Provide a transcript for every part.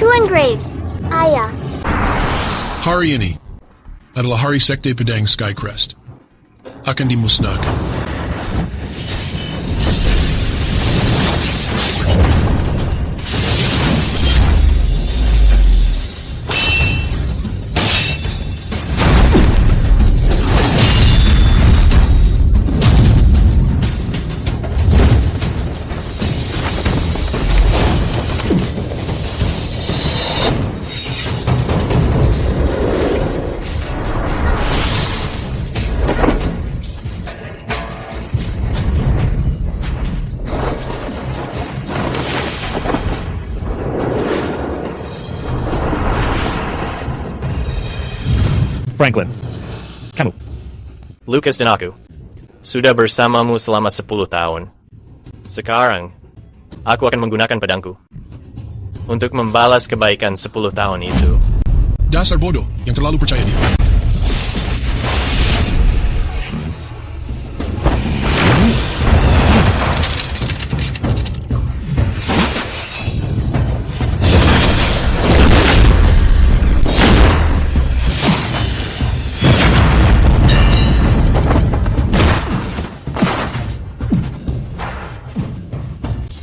Tuan Graves, ayah. Hari ini adalah hari Sekte Pedang Skycrest. Akan dimusnahkan. Franklin, kamu. Lucas dan aku sudah bersamamu selama 10 tahun. Sekarang, aku akan menggunakan pedangku untuk membalas kebaikan 10 tahun itu. Dasar bodoh yang terlalu percaya diri.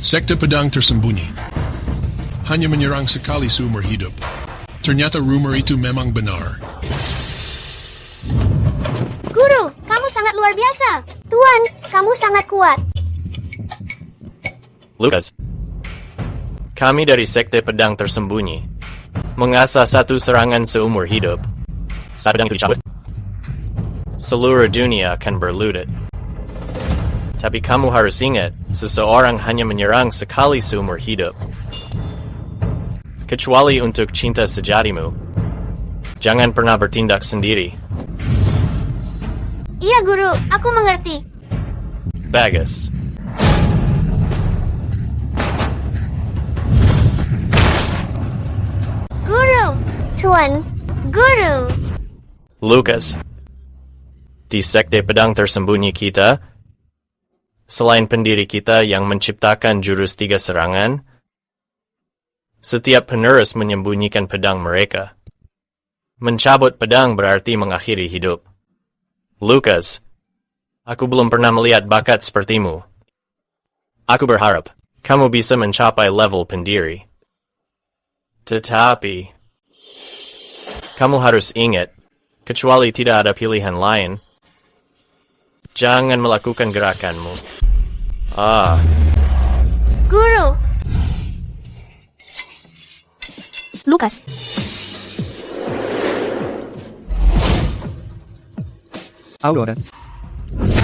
Sekte Pedang tersembunyi. Hanya menyerang sekali seumur hidup. Ternyata rumor itu memang benar. Guru, kamu sangat luar biasa. Tuan, kamu sangat kuat. Lucas, kami dari Sekte Pedang Tersembunyi mengasah satu serangan seumur hidup. Saat pedang itu dicabut, seluruh dunia akan berlutut. Tapi kamu harus ingat, seseorang hanya menyerang sekali seumur hidup. Kecuali untuk cinta sejatimu. Jangan pernah bertindak sendiri. Iya, Guru, aku mengerti. Bagus. Guru, Tuan, Guru. Lucas, di Sekte Pedang Tersembunyi kita, selain pendiri kita yang menciptakan jurus 3 serangan, setiap penerus menyembunyikan pedang mereka. Mencabut pedang berarti mengakhiri hidup. Lucas, aku belum pernah melihat bakat sepertimu. Aku berharap kamu bisa mencapai level pendiri. Tetapi, kamu harus ingat, kecuali tidak ada pilihan lain, jangan melakukan gerakanmu. Guru. Lucas. Aurora.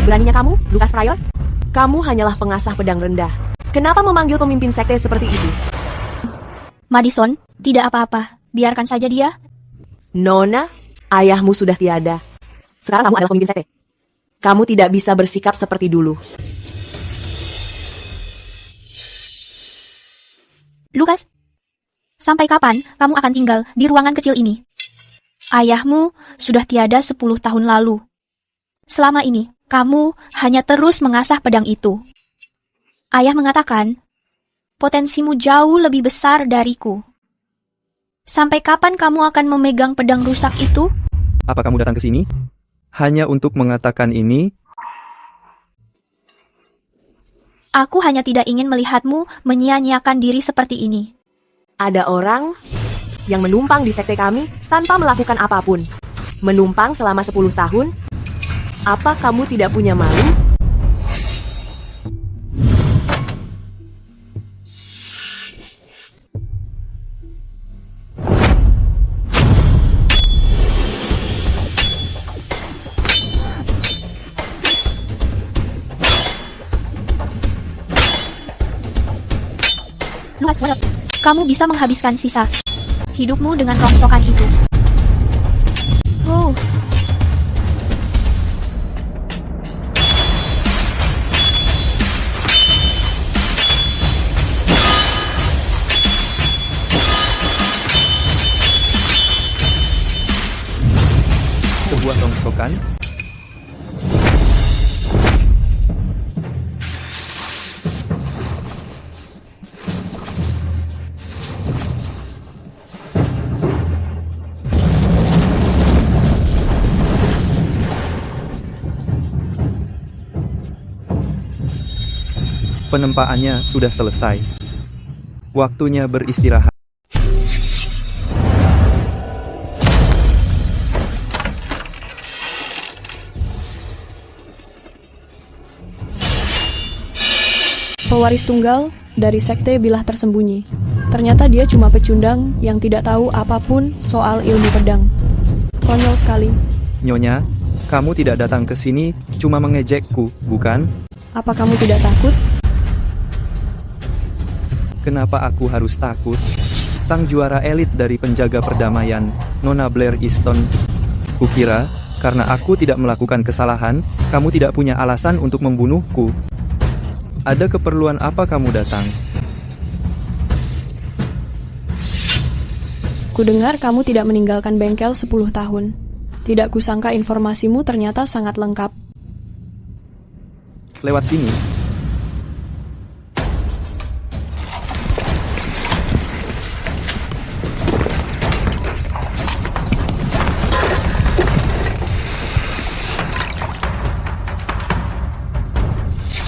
Beraninya kamu, Lucas Pryor? Kamu hanyalah pengasah pedang rendah. Kenapa memanggil pemimpin sekte seperti itu? Madison, tidak apa-apa. Biarkan saja dia. Nona, ayahmu sudah tiada. Sekarang kamu adalah pemimpin sekte. Kamu tidak bisa bersikap seperti dulu. Lucas, sampai kapan kamu akan tinggal di ruangan kecil ini? Ayahmu sudah tiada 10 tahun lalu. Selama ini, kamu hanya terus mengasah pedang itu. Ayah mengatakan, potensimu jauh lebih besar dariku. Sampai kapan kamu akan memegang pedang rusak itu? Apa kamu datang ke sini hanya untuk mengatakan ini? Aku hanya tidak ingin melihatmu menyia-nyiakan diri seperti ini. Ada orang yang menumpang di sekte kami tanpa melakukan apapun. Menumpang selama 10 tahun? Apa kamu tidak punya malu? Lucas, kamu bisa menghabiskan sisa hidupmu dengan rongsokan itu. Oh. Sebuah rongsokan. Penempaannya sudah selesai. Waktunya beristirahat. Pewaris tunggal dari Sekte Bilah Tersembunyi. Ternyata dia cuma pecundang yang tidak tahu apapun soal ilmu pedang. Konyol sekali. Nyonya, kamu tidak datang ke sini cuma mengejekku, bukan? Apa kamu tidak takut? Kenapa aku harus takut? Sang juara elit dari penjaga perdamaian, Nona Blair Easton. Kukira, karena aku tidak melakukan kesalahan, kamu tidak punya alasan untuk membunuhku. Ada keperluan apa kamu datang? Kudengar kamu tidak meninggalkan bengkel 10 tahun. Tidak kusangka informasimu ternyata sangat lengkap. Lewat sini.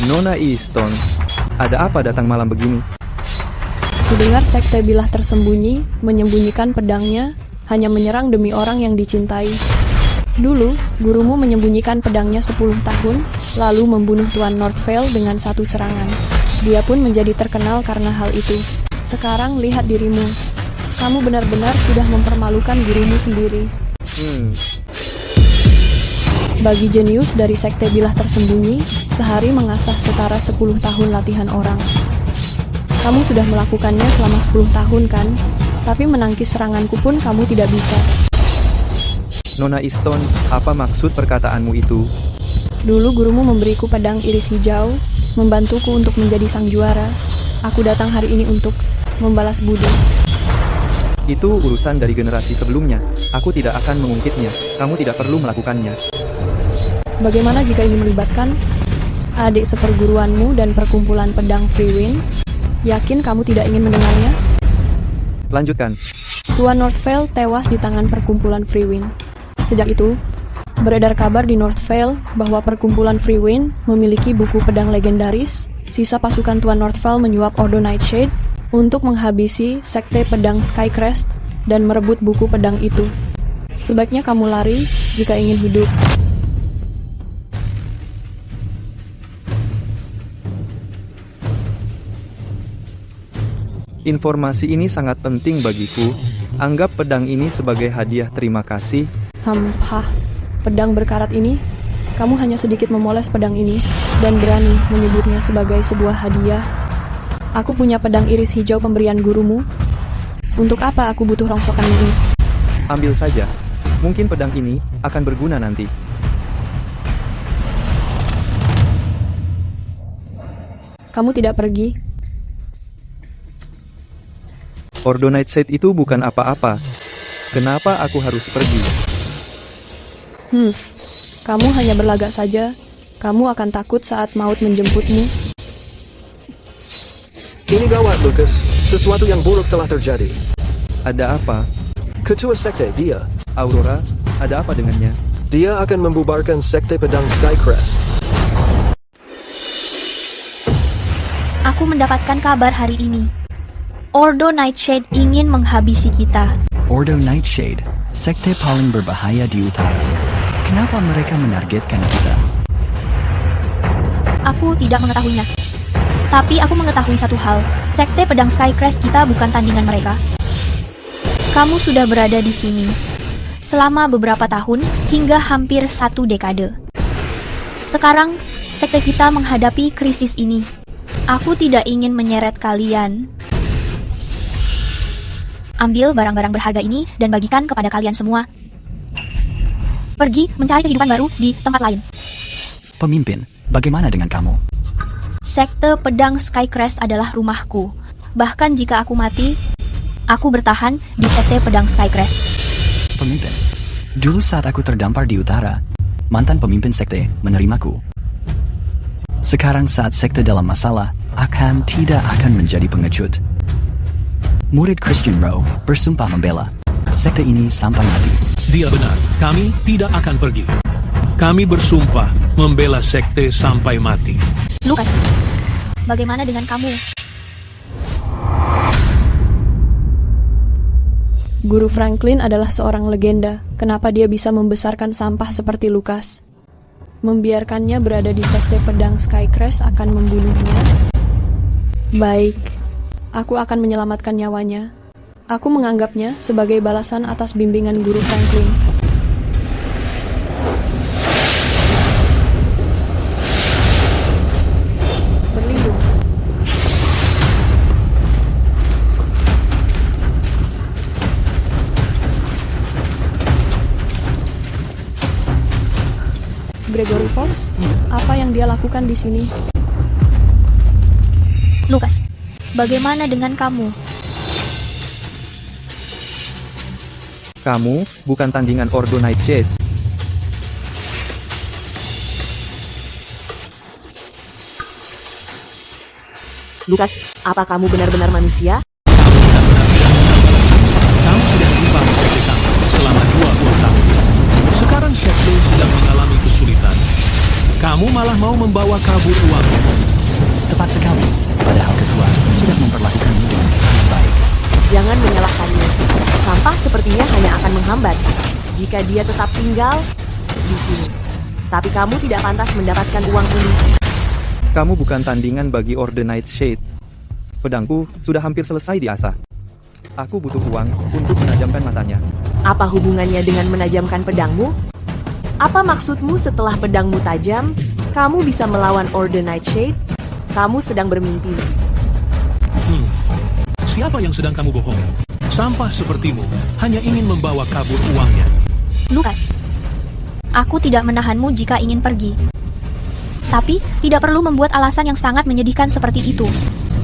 Nona Easton, ada apa datang malam begini? Kudengar Sekte Bilah Tersembunyi menyembunyikan pedangnya hanya menyerang demi orang yang dicintai. Dulu, gurumu menyembunyikan pedangnya 10 tahun, lalu membunuh Tuan Northvale dengan satu serangan. Dia pun menjadi terkenal karena hal itu. Sekarang lihat dirimu. Kamu benar-benar sudah mempermalukan gurumu sendiri. Bagi jenius dari Sekte Bilah Tersembunyi, sehari mengasah setara 10 tahun latihan orang. Kamu sudah melakukannya selama 10 tahun kan? Tapi menangkis seranganku pun kamu tidak bisa. Nona Easton, apa maksud perkataanmu itu? Dulu gurumu memberiku pedang iris hijau, membantuku untuk menjadi sang juara. Aku datang hari ini untuk membalas budi. Itu urusan dari generasi sebelumnya. Aku tidak akan mengungkitnya. Kamu tidak perlu melakukannya. Bagaimana jika ini melibatkan adik seperguruanmu dan perkumpulan pedang Freewind? Yakin kamu tidak ingin mendengarnya? Lanjutkan. Tuan Northvale tewas di tangan perkumpulan Freewind. Sejak itu, beredar kabar di Northvale bahwa perkumpulan Freewind memiliki buku pedang legendaris. Sisa pasukan Tuan Northvale menyuap Ordo Nightshade untuk menghabisi Sekte Pedang Skycrest dan merebut buku pedang itu. Sebaiknya kamu lari jika ingin hidup. Informasi ini sangat penting bagiku. Anggap pedang ini sebagai hadiah terima kasih. Pedang berkarat ini? Kamu hanya sedikit memoles pedang ini dan berani menyebutnya sebagai sebuah hadiah. Aku punya pedang iris hijau pemberian gurumu. Untuk apa aku butuh rongsokan ini? Ambil saja. Mungkin pedang ini akan berguna nanti. Kamu tidak pergi? Ordo Nightshade itu bukan apa-apa. Kenapa aku harus pergi? Kamu hanya berlagak saja. Kamu akan takut saat maut menjemputmu. Ini gawat, Lucas. Sesuatu yang buruk telah terjadi. Ada apa? Ketua Sekte, dia. Aurora, ada apa dengannya? Dia akan membubarkan Sekte Pedang Skycrest. Aku mendapatkan kabar hari ini. Ordo Nightshade ingin menghabisi kita. Ordo Nightshade, sekte paling berbahaya di utara. Kenapa mereka menargetkan kita? Aku tidak mengetahuinya. Tapi aku mengetahui satu hal. Sekte Pedang Skycrest kita bukan tandingan mereka. Kamu sudah berada di sini selama beberapa tahun hingga hampir 1 dekade. Sekarang, sekte kita menghadapi krisis ini. Aku tidak ingin menyeret kalian. Ambil barang-barang berharga ini dan bagikan kepada kalian semua. Pergi mencari kehidupan baru di tempat lain. Pemimpin, bagaimana dengan kamu? Sekte Pedang Skycrest adalah rumahku. Bahkan jika aku mati, aku bertahan di Sekte Pedang Skycrest. Pemimpin, dulu saat aku terdampar di utara, mantan pemimpin sekte menerimaku. Sekarang saat sekte dalam masalah, tidak akan menjadi pengecut. Murid Christian Rowe bersumpah membela sekte ini sampai mati. Dia benar, kami tidak akan pergi. Kami bersumpah membela sekte sampai mati. Lucas, bagaimana dengan kamu? Guru Franklin adalah seorang legenda. Kenapa dia bisa membesarkan sampah seperti Lukas? Membiarkannya berada di sekte pedang Skycrest akan membunuhnya? Baik, aku akan menyelamatkan nyawanya. Aku menganggapnya sebagai balasan atas bimbingan Guru Franklin. Berlindung. Gregory Foss, apa yang dia lakukan di sini? Lukas, bagaimana dengan kamu? Kamu bukan tandingan Ordo Nightshade. Lukas, apa kamu benar-benar manusia? Kamu sudah berubah menjadi kami selama 20 tahun. Sekarang sekte sedang mengalami kesulitan. Kamu malah mau membawa kabur uangnya. Tepat sekali. Padahal ketua sudah memperlakukanmu dengan sangat baik. Jangan menyalahkannya. Sampah sepertinya hanya akan menghambat jika dia tetap tinggal di sini. Tapi kamu tidak pantas mendapatkan uang ini. Kamu bukan tandingan bagi Ordo Nightshade. Pedangku sudah hampir selesai diasah. Aku butuh uang untuk menajamkan matanya. Apa hubungannya dengan menajamkan pedangmu? Apa maksudmu setelah pedangmu tajam, kamu bisa melawan Ordo Nightshade? Kamu sedang bermimpi. Siapa yang sedang kamu bohongi? Sampah sepertimu hanya ingin membawa kabur uangnya. Lukas, aku tidak menahanmu jika ingin pergi. Tapi, tidak perlu membuat alasan yang sangat menyedihkan seperti itu.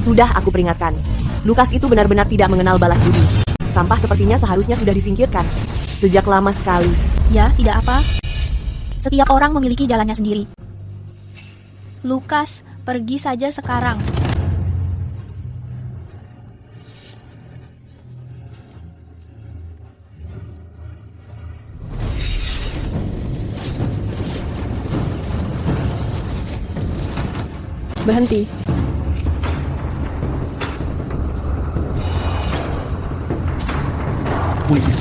Sudah aku peringatkan. Lukas itu benar-benar tidak mengenal balas budi. Sampah sepertinya seharusnya sudah disingkirkan sejak lama sekali. Ya, tidak apa. Setiap orang memiliki jalannya sendiri. Lukas, pergi saja sekarang. Berhenti. Ulysses.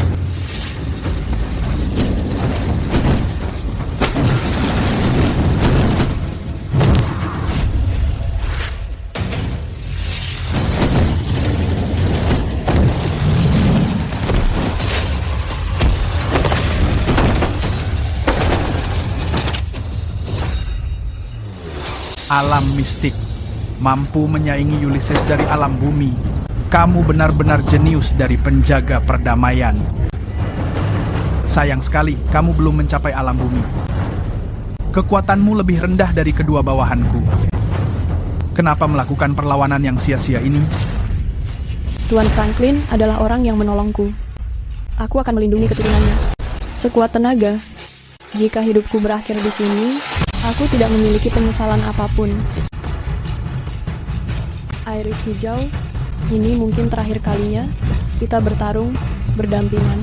Alam mistik mampu menyaingi Ulysses dari alam bumi. Kamu benar-benar jenius dari penjaga perdamaian. Sayang sekali, kamu belum mencapai alam bumi. Kekuatanmu lebih rendah dari kedua bawahanku. Kenapa melakukan perlawanan yang sia-sia ini? Tuan Franklin adalah orang yang menolongku. Aku akan melindungi keturunannya. Sekuat tenaga, jika hidupku berakhir di sini, aku tidak memiliki penyesalan apapun. Iris hijau, ini mungkin terakhir kalinya kita bertarung berdampingan.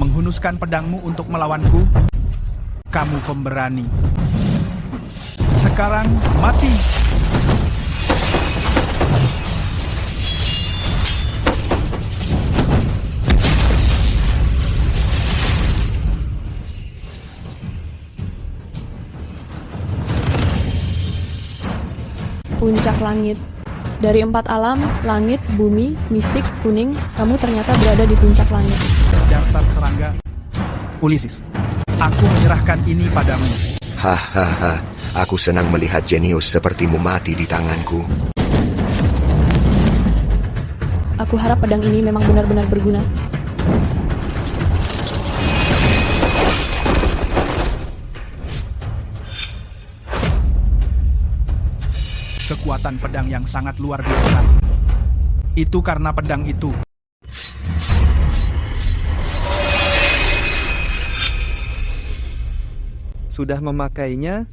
Menghunuskan pedangmu untuk melawanku? Kamu pemberani. Sekarang mati! Puncak langit. Dari 4 alam, langit, bumi, mistik, kuning, kamu ternyata berada di puncak langit. Dasar serangga. Ulysses, aku menyerahkan ini padamu. Hahaha, aku senang melihat jenius sepertimu mati di tanganku. Aku harap pedang ini memang benar-benar berguna. Kekuatan pedang yang sangat luar biasa. Itu karena pedang itu. Sudah memakainya?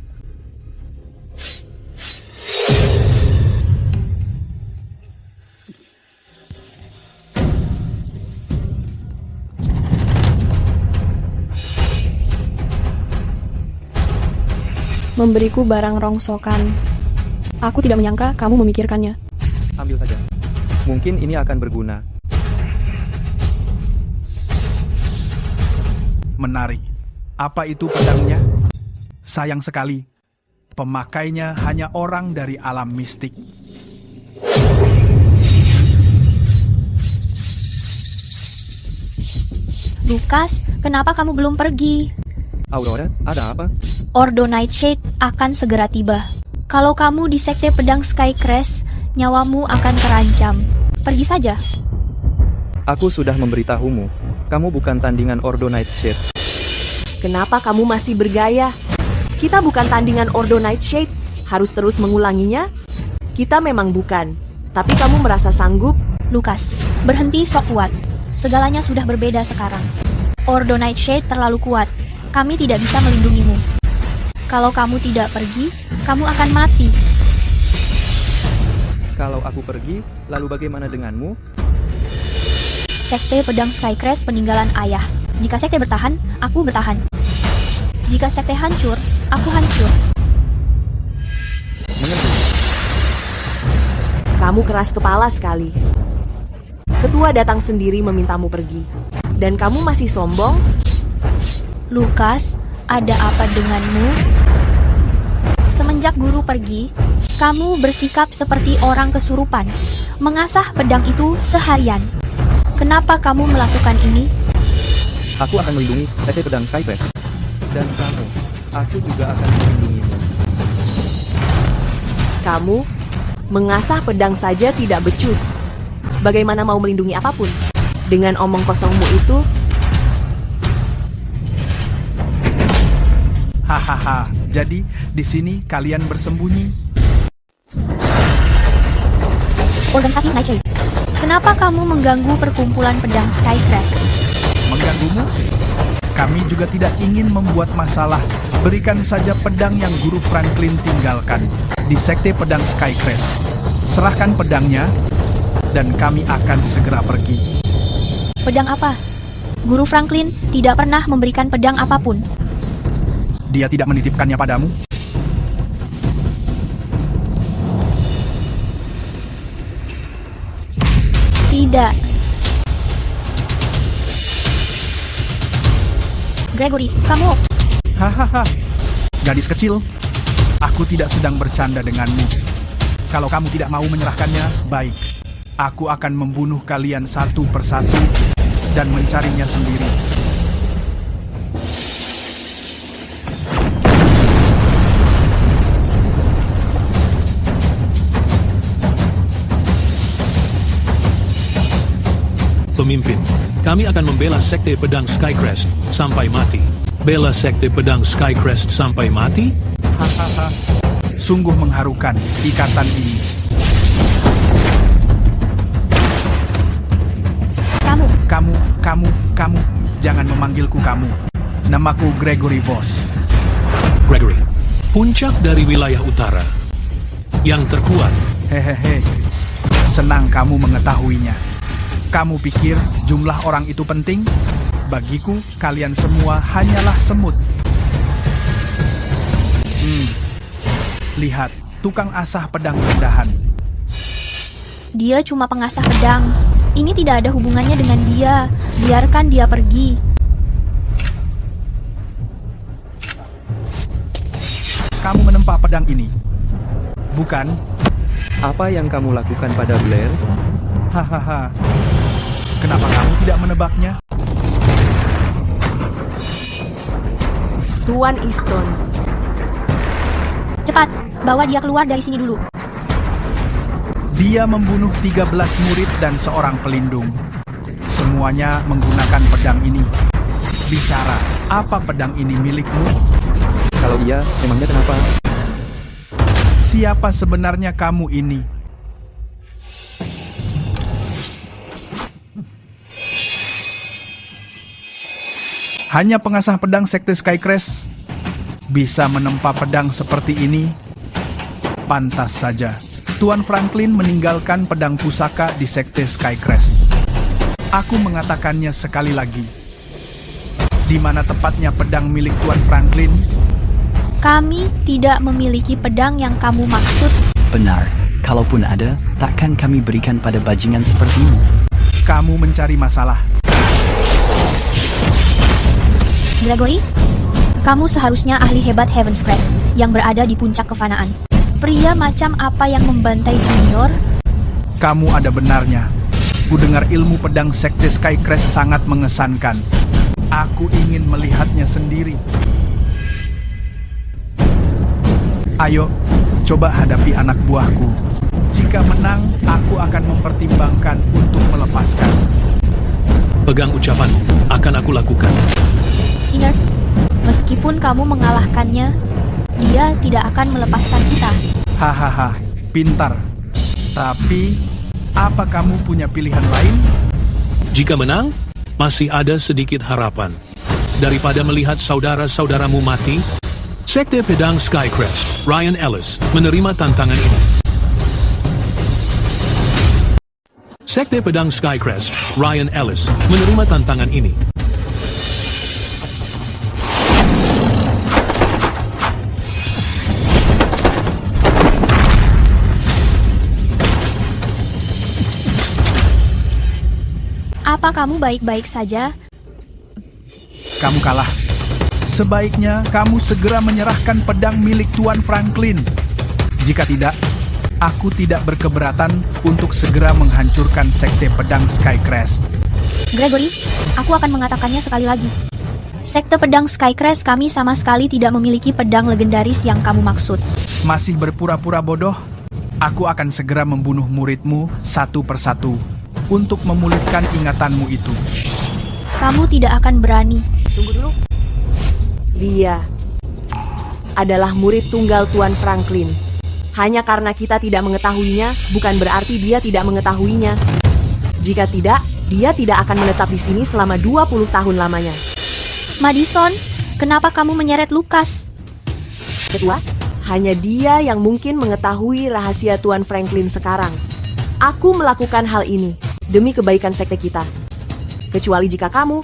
memberiku barang rongsokan. Aku tidak menyangka kamu memikirkannya. Ambil saja. Mungkin ini akan berguna. Menarik. Apa itu pedangnya? Sayang sekali, pemakainya hanya orang dari alam mistik. Lukas, kenapa kamu belum pergi? Aurora, ada apa? Ordo Nightshade akan segera tiba. Kalau kamu di sekte pedang Skycrest, nyawamu akan terancam. Pergi saja. Aku sudah memberitahumu. Kamu bukan tandingan Ordo Nightshade. Kenapa kamu masih bergaya? Kita bukan tandingan Ordo Nightshade. Harus terus mengulanginya? Kita memang bukan. Tapi kamu merasa sanggup? Lukas, berhenti sok kuat. Segalanya sudah berbeda sekarang. Ordo Nightshade terlalu kuat. Kami tidak bisa melindungimu. Kalau kamu tidak pergi, kamu akan mati. Kalau aku pergi, lalu bagaimana denganmu? Sekte pedang Skycrest peninggalan ayah. Jika sekte bertahan, aku bertahan. Jika sekte hancur, aku hancur. Kamu keras kepala sekali. Ketua datang sendiri memintamu pergi. Dan kamu masih sombong? Lukas, ada apa denganmu? Semenjak guru pergi, kamu bersikap seperti orang kesurupan, mengasah pedang itu seharian. Kenapa kamu melakukan ini? Aku akan melindungi sekte pedang Skycrest. Dan kamu, aku juga akan melindungimu. Kamu mengasah pedang saja tidak becus. Bagaimana mau melindungi apapun? Dengan omong kosongmu itu? Hahaha, jadi di sini kalian bersembunyi? Organisasi Nightshade, kenapa kamu mengganggu perkumpulan pedang Skycrest? Mengganggumu? Kami juga tidak ingin membuat masalah. Berikan saja pedang yang Guru Franklin tinggalkan di sekte pedang Skycrest. Serahkan pedangnya, dan kami akan segera pergi. Pedang apa? Guru Franklin tidak pernah memberikan pedang apapun. Dia tidak menitipkannya padamu? Tidak. Gregory, kamu... Hahaha, gadis kecil, aku tidak sedang bercanda denganmu. Kalau kamu tidak mau menyerahkannya, baik. Aku akan membunuh kalian satu persatu dan mencarinya sendiri. Pemimpin, kami akan membela sekte pedang Skycrest sampai mati. Bela sekte pedang Skycrest sampai mati? Hahaha, sungguh mengharukan ikatan ini. Kamu, jangan memanggilku kamu. Namaku Gregory Voss. Gregory, puncak dari wilayah utara. Yang terkuat. Hehehe, senang kamu mengetahuinya. Kamu pikir jumlah orang itu penting? Bagiku, kalian semua hanyalah semut. Lihat, tukang asah pedang rendahan. Dia cuma pengasah pedang. Ini tidak ada hubungannya dengan dia. Biarkan dia pergi. Kamu menempa pedang ini, bukan? Apa yang kamu lakukan pada Blair? Hahaha. Kenapa kamu tidak menebaknya? Tuan Easton. Cepat, bawa dia keluar dari sini dulu. Dia membunuh 13 murid dan seorang pelindung. Semuanya menggunakan pedang ini. Bicara, apa pedang ini milikmu? Kalau iya, memangnya kenapa? Siapa sebenarnya kamu ini? Hanya pengasah pedang sekte Skycrest bisa menempa pedang seperti ini? Pantas saja. Tuan Franklin meninggalkan pedang pusaka di sekte Skycrest. Aku mengatakannya sekali lagi. Di mana tepatnya pedang milik Tuan Franklin? Kami tidak memiliki pedang yang kamu maksud. Benar, kalaupun ada, takkan kami berikan pada bajingan sepertimu. Kamu mencari masalah. Gregory, kamu seharusnya ahli hebat Heaven's Crest yang berada di puncak kefanaan. Pria macam apa yang membantai junior? Kamu ada benarnya. Ku dengar ilmu pedang Sekte Skycrest sangat mengesankan. Aku ingin melihatnya sendiri. Ayo, coba hadapi anak buahku. Jika menang, aku akan mempertimbangkan untuk melepaskan. Pegang ucapanmu, akan aku lakukan. Singer, meskipun kamu mengalahkannya, dia tidak akan melepaskan kita. Hahaha, pintar. Tapi, apa kamu punya pilihan lain? Jika menang, masih ada sedikit harapan. Daripada melihat saudara-saudaramu mati, Sekte Pedang Skycrest, Ryan Ellis, menerima tantangan ini. Sekte Pedang Skycrest, Ryan Ellis, menerima tantangan ini. Apa kamu baik-baik saja? Kamu kalah. Sebaiknya kamu segera menyerahkan pedang milik Tuan Franklin. Jika tidak, aku tidak berkeberatan untuk segera menghancurkan Sekte Pedang Skycrest. Gregory, aku akan mengatakannya sekali lagi. Sekte Pedang Skycrest kami sama sekali tidak memiliki pedang legendaris yang kamu maksud. Masih berpura-pura bodoh? Aku akan segera membunuh muridmu satu persatu untuk memulihkan ingatanmu itu. Kamu tidak akan berani. Tunggu dulu. Dia adalah murid tunggal Tuan Franklin. Hanya karena kita tidak mengetahuinya, bukan berarti dia tidak mengetahuinya. Jika tidak, dia tidak akan menetap di sini selama 20 tahun lamanya. Madison, kenapa kamu menyeret Lucas? Ketua, hanya dia yang mungkin mengetahui rahasia Tuan Franklin sekarang. Aku melakukan hal ini demi kebaikan sekte kita. Kecuali jika kamu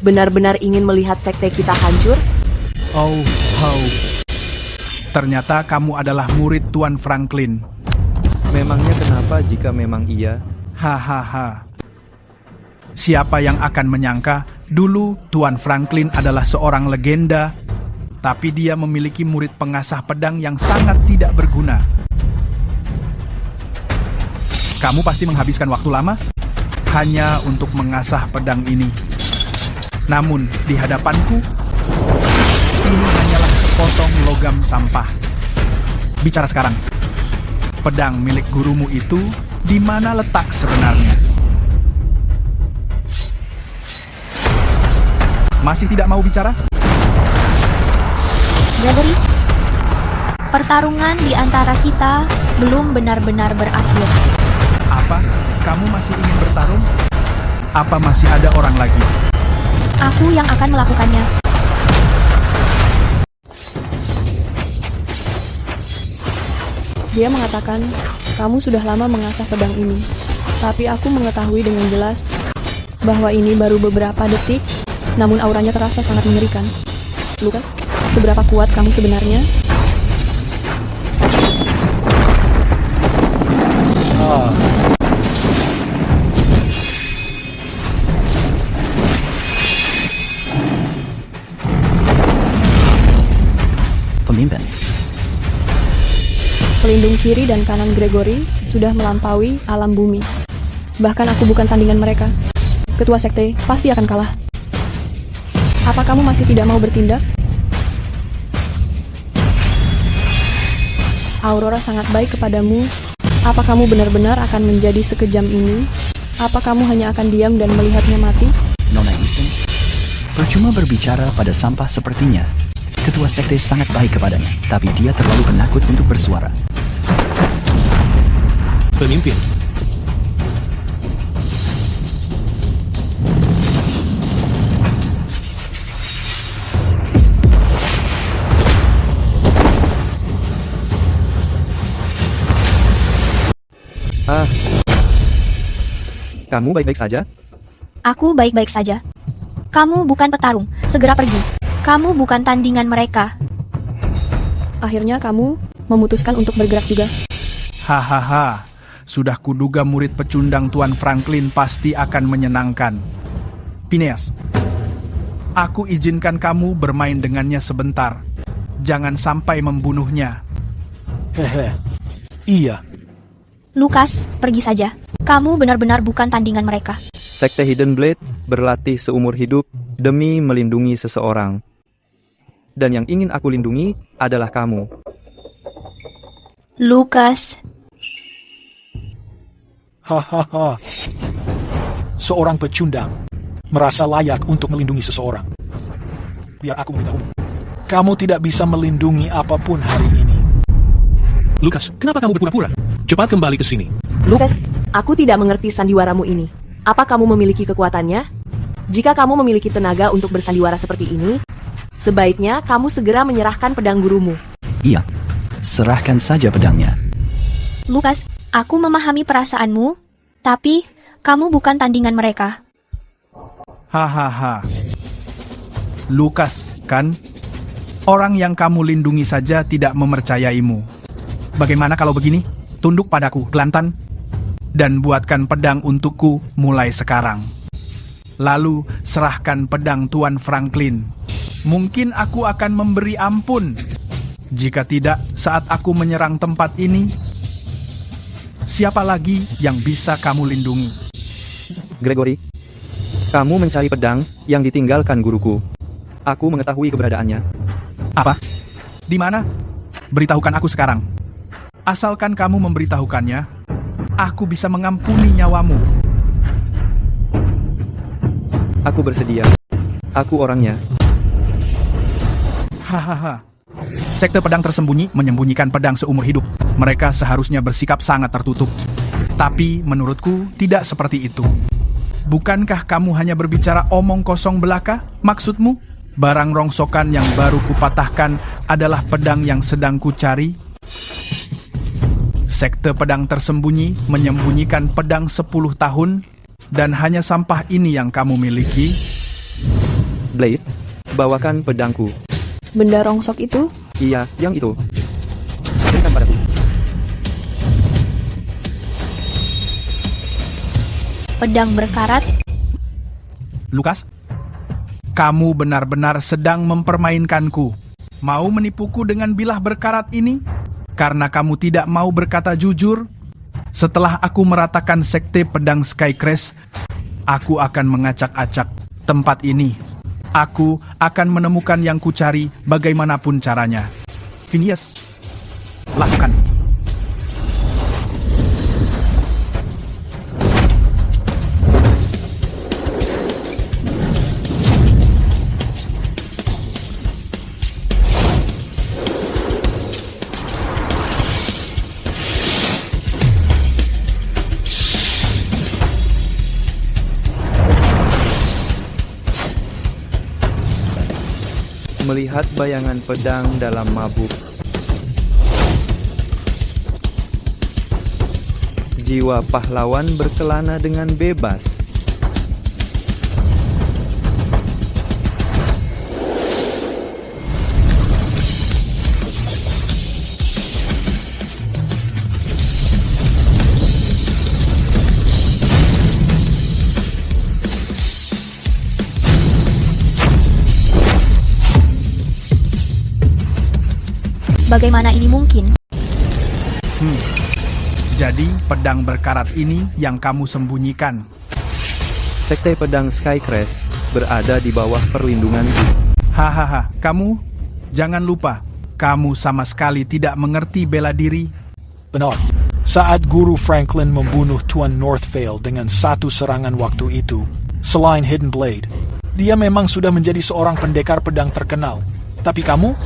benar-benar ingin melihat sekte kita hancur. Oh. Ternyata kamu adalah murid Tuan Franklin. Memangnya kenapa jika memang iya? Hahaha. Siapa yang akan menyangka dulu Tuan Franklin adalah seorang legenda, tapi dia memiliki murid pengasah pedang yang sangat tidak berguna. Kamu pasti menghabiskan waktu lama hanya untuk mengasah pedang ini. Namun, di hadapanku, ini hanyalah sepotong logam sampah. Bicara sekarang. Pedang milik gurumu itu di mana letak sebenarnya? Masih tidak mau bicara? Gregory, pertarungan di antara kita belum benar-benar berakhir. Apa? Kamu masih ingin bertarung? Apa masih ada orang lagi? Aku yang akan melakukannya. Dia mengatakan, kamu sudah lama mengasah pedang ini. Tapi aku mengetahui dengan jelas bahwa ini baru beberapa detik, namun auranya terasa sangat mengerikan. Lucas, seberapa kuat kamu sebenarnya? Pemimpin. Pelindung kiri dan kanan Gregory sudah melampaui alam bumi. Bahkan aku bukan tandingan mereka. Ketua sekte pasti akan kalah. Apa kamu masih tidak mau bertindak? Aurora sangat baik kepadamu. Apa kamu benar-benar akan menjadi sekejam ini? Apa kamu hanya akan diam dan melihatnya mati? Nona Easton, percuma berbicara pada sampah sepertinya. Ketua sekte sangat baik kepadanya, tapi dia terlalu penakut untuk bersuara. Pemimpin. Kamu baik-baik saja? Aku baik-baik saja. Kamu bukan petarung, segera pergi. Kamu bukan tandingan mereka. akhirnya kamu memutuskan untuk bergerak juga. Hahaha, sudah kuduga murid pecundang Tuan Franklin pasti akan menyenangkan. Phineas, aku izinkan kamu bermain dengannya sebentar. Jangan sampai membunuhnya. Hehe, iya. Lucas, pergi saja. Kamu benar-benar bukan tandingan mereka. Sekte Hidden Blade berlatih seumur hidup demi melindungi seseorang. Dan yang ingin aku lindungi adalah kamu. Lucas. Hahaha. Seorang pecundang merasa layak untuk melindungi seseorang. Biar aku beritahu. Kamu tidak bisa melindungi apapun hari ini. Lucas, kenapa kamu berpura-pura? Cepat kembali ke sini. Lucas, aku tidak mengerti sandiwaramu ini. Apa kamu memiliki kekuatannya? Jika kamu memiliki tenaga untuk bersandiwara seperti ini, sebaiknya kamu segera menyerahkan pedang gurumu. Iya, serahkan saja pedangnya. Lucas, aku memahami perasaanmu, tapi kamu bukan tandingan mereka. Hahaha. Lucas, kan? Orang yang kamu lindungi saja tidak mempercayaimu. Bagaimana kalau begini? Tunduk padaku, Glantan. Dan buatkan pedang untukku mulai sekarang. Lalu serahkan pedang Tuan Franklin. Mungkin aku akan memberi ampun. Jika tidak, saat aku menyerang tempat ini, siapa lagi yang bisa kamu lindungi? Gregory, kamu mencari pedang yang ditinggalkan guruku. Aku mengetahui keberadaannya. Apa? Di mana? Beritahukan aku sekarang. Asalkan kamu memberitahukannya, aku bisa mengampuni nyawamu. Aku bersedia. Aku orangnya. Hahaha. Sekte pedang tersembunyi menyembunyikan pedang seumur hidup. Mereka seharusnya bersikap sangat tertutup. Tapi menurutku tidak seperti itu. Bukankah kamu hanya berbicara omong kosong belaka? Maksudmu, barang rongsokan yang baru kupatahkan adalah pedang yang sedang kucari? Sekte pedang tersembunyi menyembunyikan pedang 10 tahun, dan hanya sampah ini yang kamu miliki? Blade, bawakan pedangku. Benda rongsok itu? Iya, yang itu. Berikan padaku. Pedang berkarat. Lucas, kamu benar-benar sedang mempermainkanku. Mau menipuku dengan bilah berkarat ini? Karena kamu tidak mau berkata jujur? Setelah aku meratakan sekte pedang Skycrest, aku akan mengacak-acak tempat ini. Aku akan menemukan yang kucari bagaimanapun caranya. Phineas, lakukan. Melihat bayangan pedang dalam mabuk. Jiwa pahlawan berkelana dengan bebas. Bagaimana ini mungkin? Jadi pedang berkarat ini yang kamu sembunyikan. Sekte pedang Skycrest berada di bawah perlindunganku. Hahaha, kamu jangan lupa, kamu sama sekali tidak mengerti bela diri. Benar. Saat Guru Franklin membunuh Tuan Northvale dengan satu serangan waktu itu, selain Hidden Blade, dia memang sudah menjadi seorang pendekar pedang terkenal. Tapi kamu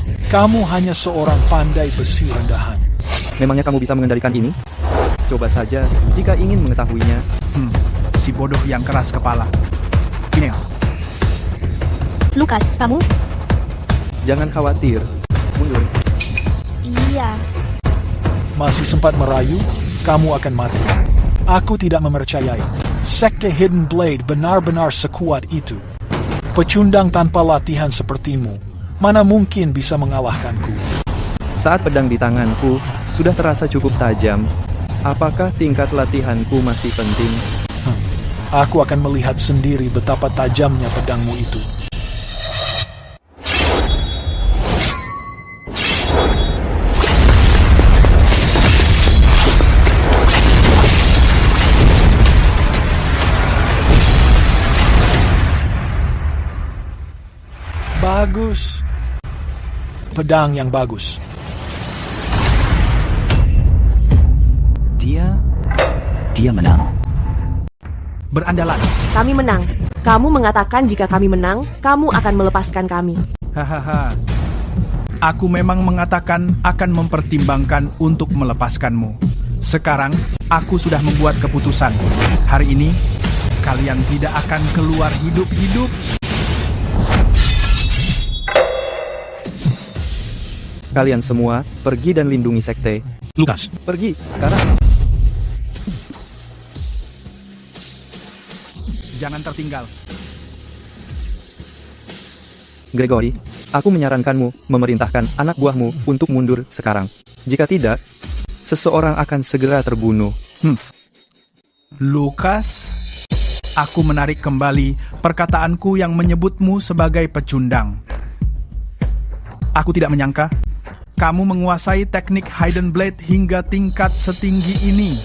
hanya seorang pandai besi rendahan. Memangnya kamu bisa mengendalikan ini? Coba saja jika ingin mengetahuinya. Si bodoh yang keras kepala. Phineas. Lucas, kamu? Jangan khawatir. Mundur. Iya. Masih sempat merayu, kamu akan mati. Aku tidak mempercayai. Sekte Hidden Blade benar-benar sekuat itu. Pecundang tanpa latihan sepertimu, mana mungkin bisa mengalahkanku? Saat pedang di tanganku sudah terasa cukup tajam, apakah tingkat latihanku masih penting? Aku akan melihat sendiri betapa tajamnya pedangmu itu. Bagus. Pedang yang bagus. Dia menang. Berandalan. Kami menang. Kamu mengatakan jika kami menang, kamu akan melepaskan kami. Hahaha. Aku memang mengatakan akan mempertimbangkan untuk melepaskanmu. Sekarang, aku sudah membuat keputusan. Hari ini, kalian tidak akan keluar hidup-hidup. Kalian semua, pergi dan lindungi sekte. Lukas. Pergi, sekarang. Jangan tertinggal. Gregory, aku menyarankanmu memerintahkan anak buahmu untuk mundur sekarang. Jika tidak, seseorang akan segera terbunuh. Lukas, aku menarik kembali perkataanku yang menyebutmu sebagai pecundang. Aku tidak menyangka kamu menguasai teknik Hidden Blade hingga tingkat setinggi ini.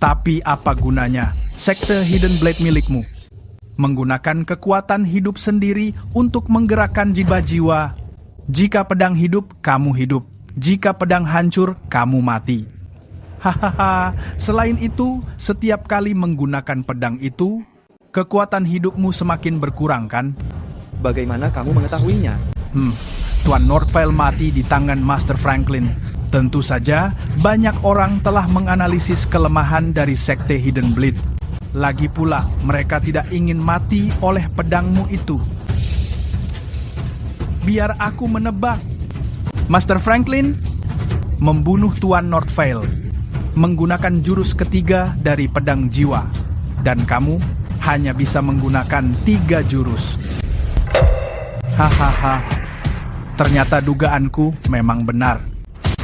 Tapi apa gunanya sekte Hidden Blade milikmu? Menggunakan kekuatan hidup sendiri untuk menggerakkan jiwa-jiwa. Jika pedang hidup, kamu hidup. Jika pedang hancur, kamu mati. Hahaha, selain itu, setiap kali menggunakan pedang itu, kekuatan hidupmu semakin berkurang, kan? Bagaimana kamu mengetahuinya? Tuan Northvale mati di tangan Master Franklin. Tentu saja, banyak orang telah menganalisis kelemahan dari sekte Hidden Blade. Lagi pula, mereka tidak ingin mati oleh pedangmu itu. Biar aku menebak. Master Franklin membunuh Tuan Northvale menggunakan jurus ketiga dari pedang jiwa. Dan kamu hanya bisa menggunakan 3 jurus. Hahaha. Ternyata dugaanku memang benar.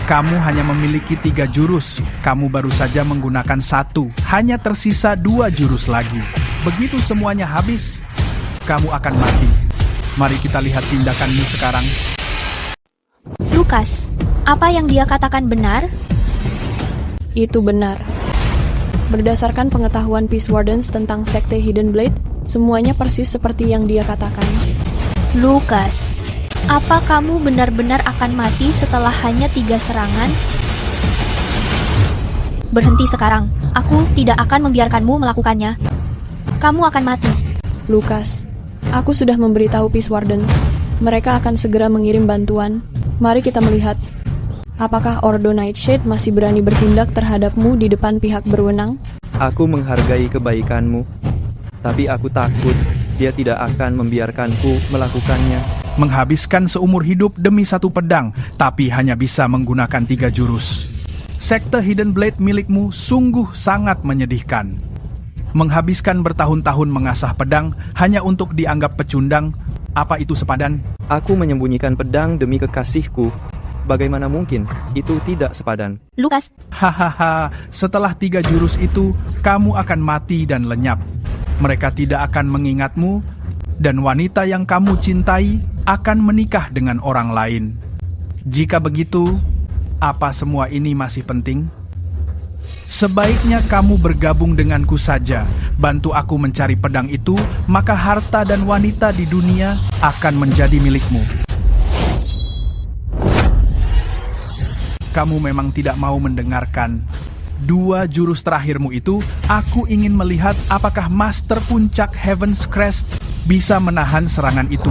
Kamu hanya memiliki 3 jurus. Kamu baru saja menggunakan 1. Hanya tersisa 2 jurus lagi. Begitu semuanya habis, kamu akan mati. Mari kita lihat tindakanmu sekarang. Lukas, apa yang dia katakan benar? Itu benar. Berdasarkan pengetahuan Peace Wardens tentang sekte Hidden Blade, semuanya persis seperti yang dia katakan. Lukas, apa kamu benar-benar akan mati setelah hanya 3 serangan? Berhenti sekarang. Aku tidak akan membiarkanmu melakukannya. Kamu akan mati. Lukas, aku sudah memberitahu Peace Wardens. Mereka akan segera mengirim bantuan. Mari kita melihat. Apakah Ordo Nightshade masih berani bertindak terhadapmu di depan pihak berwenang? Aku menghargai kebaikanmu. Tapi aku takut dia tidak akan membiarkanku melakukannya. Menghabiskan seumur hidup demi 1 pedang, tapi hanya bisa menggunakan 3 jurus. Sekte Hidden Blade milikmu sungguh sangat menyedihkan. Menghabiskan bertahun-tahun mengasah pedang hanya untuk dianggap pecundang, apa itu sepadan? Aku menyembunyikan pedang demi kekasihku. Bagaimana mungkin itu tidak sepadan? Lukas. Hahaha, setelah 3 jurus itu, kamu akan mati dan lenyap. Mereka tidak akan mengingatmu, dan wanita yang kamu cintai akan menikah dengan orang lain. Jika begitu, apa semua ini masih penting? Sebaiknya kamu bergabung denganku saja. Bantu aku mencari pedang itu, maka harta dan wanita di dunia akan menjadi milikmu. Kamu memang tidak mau mendengarkan. 2 jurus terakhirmu itu, aku ingin melihat apakah Master Puncak Heaven's Crest bisa menahan serangan itu.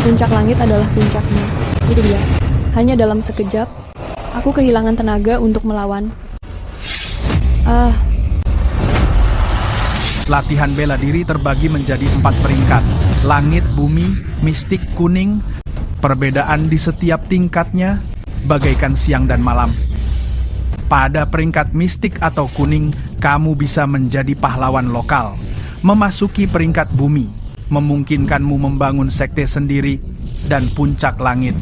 Puncak langit adalah puncaknya. Itu dia. Hanya dalam sekejap, aku kehilangan tenaga untuk melawan. Latihan bela diri terbagi menjadi 4 peringkat. Langit, bumi, mistik, kuning. Perbedaan di setiap tingkatnya bagaikan siang dan malam. Pada peringkat mistik atau kuning, kamu bisa menjadi pahlawan lokal, memasuki peringkat bumi, memungkinkanmu membangun sekte sendiri, dan puncak langit.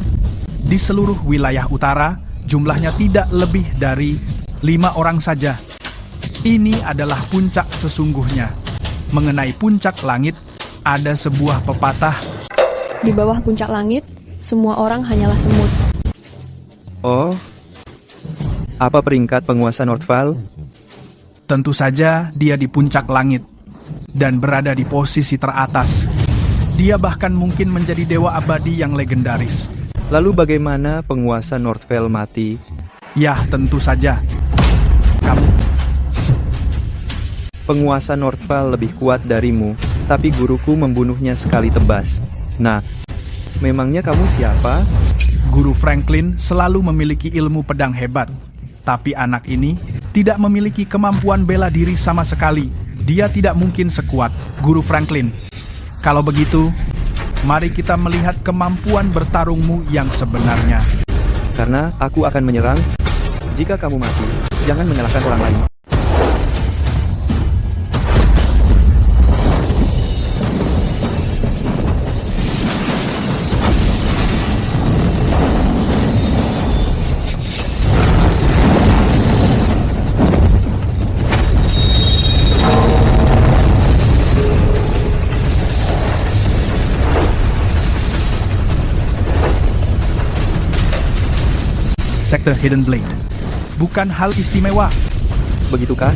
Di seluruh wilayah utara, jumlahnya tidak lebih dari 5 orang saja. Ini adalah puncak sesungguhnya. Mengenai puncak langit, ada sebuah pepatah. Di bawah puncak langit, semua orang hanyalah semut. Oh, apa peringkat penguasa Northvale? Tentu saja dia di puncak langit dan berada di posisi teratas. Dia bahkan mungkin menjadi dewa abadi yang legendaris. Lalu bagaimana penguasa Northvale mati? Ya, tentu saja. Kamu. Penguasa Northvale lebih kuat darimu, tapi guruku membunuhnya sekali tebas. Nah, memangnya kamu siapa? Guru Franklin selalu memiliki ilmu pedang hebat. Tapi anak ini tidak memiliki kemampuan bela diri sama sekali. Dia tidak mungkin sekuat Guru Franklin. Kalau begitu, mari kita melihat kemampuan bertarungmu yang sebenarnya. Karena aku akan menyerang. Jika kamu mati, jangan menyalahkan orang lain. Sekte Hidden Blade bukan hal istimewa. Begitukah?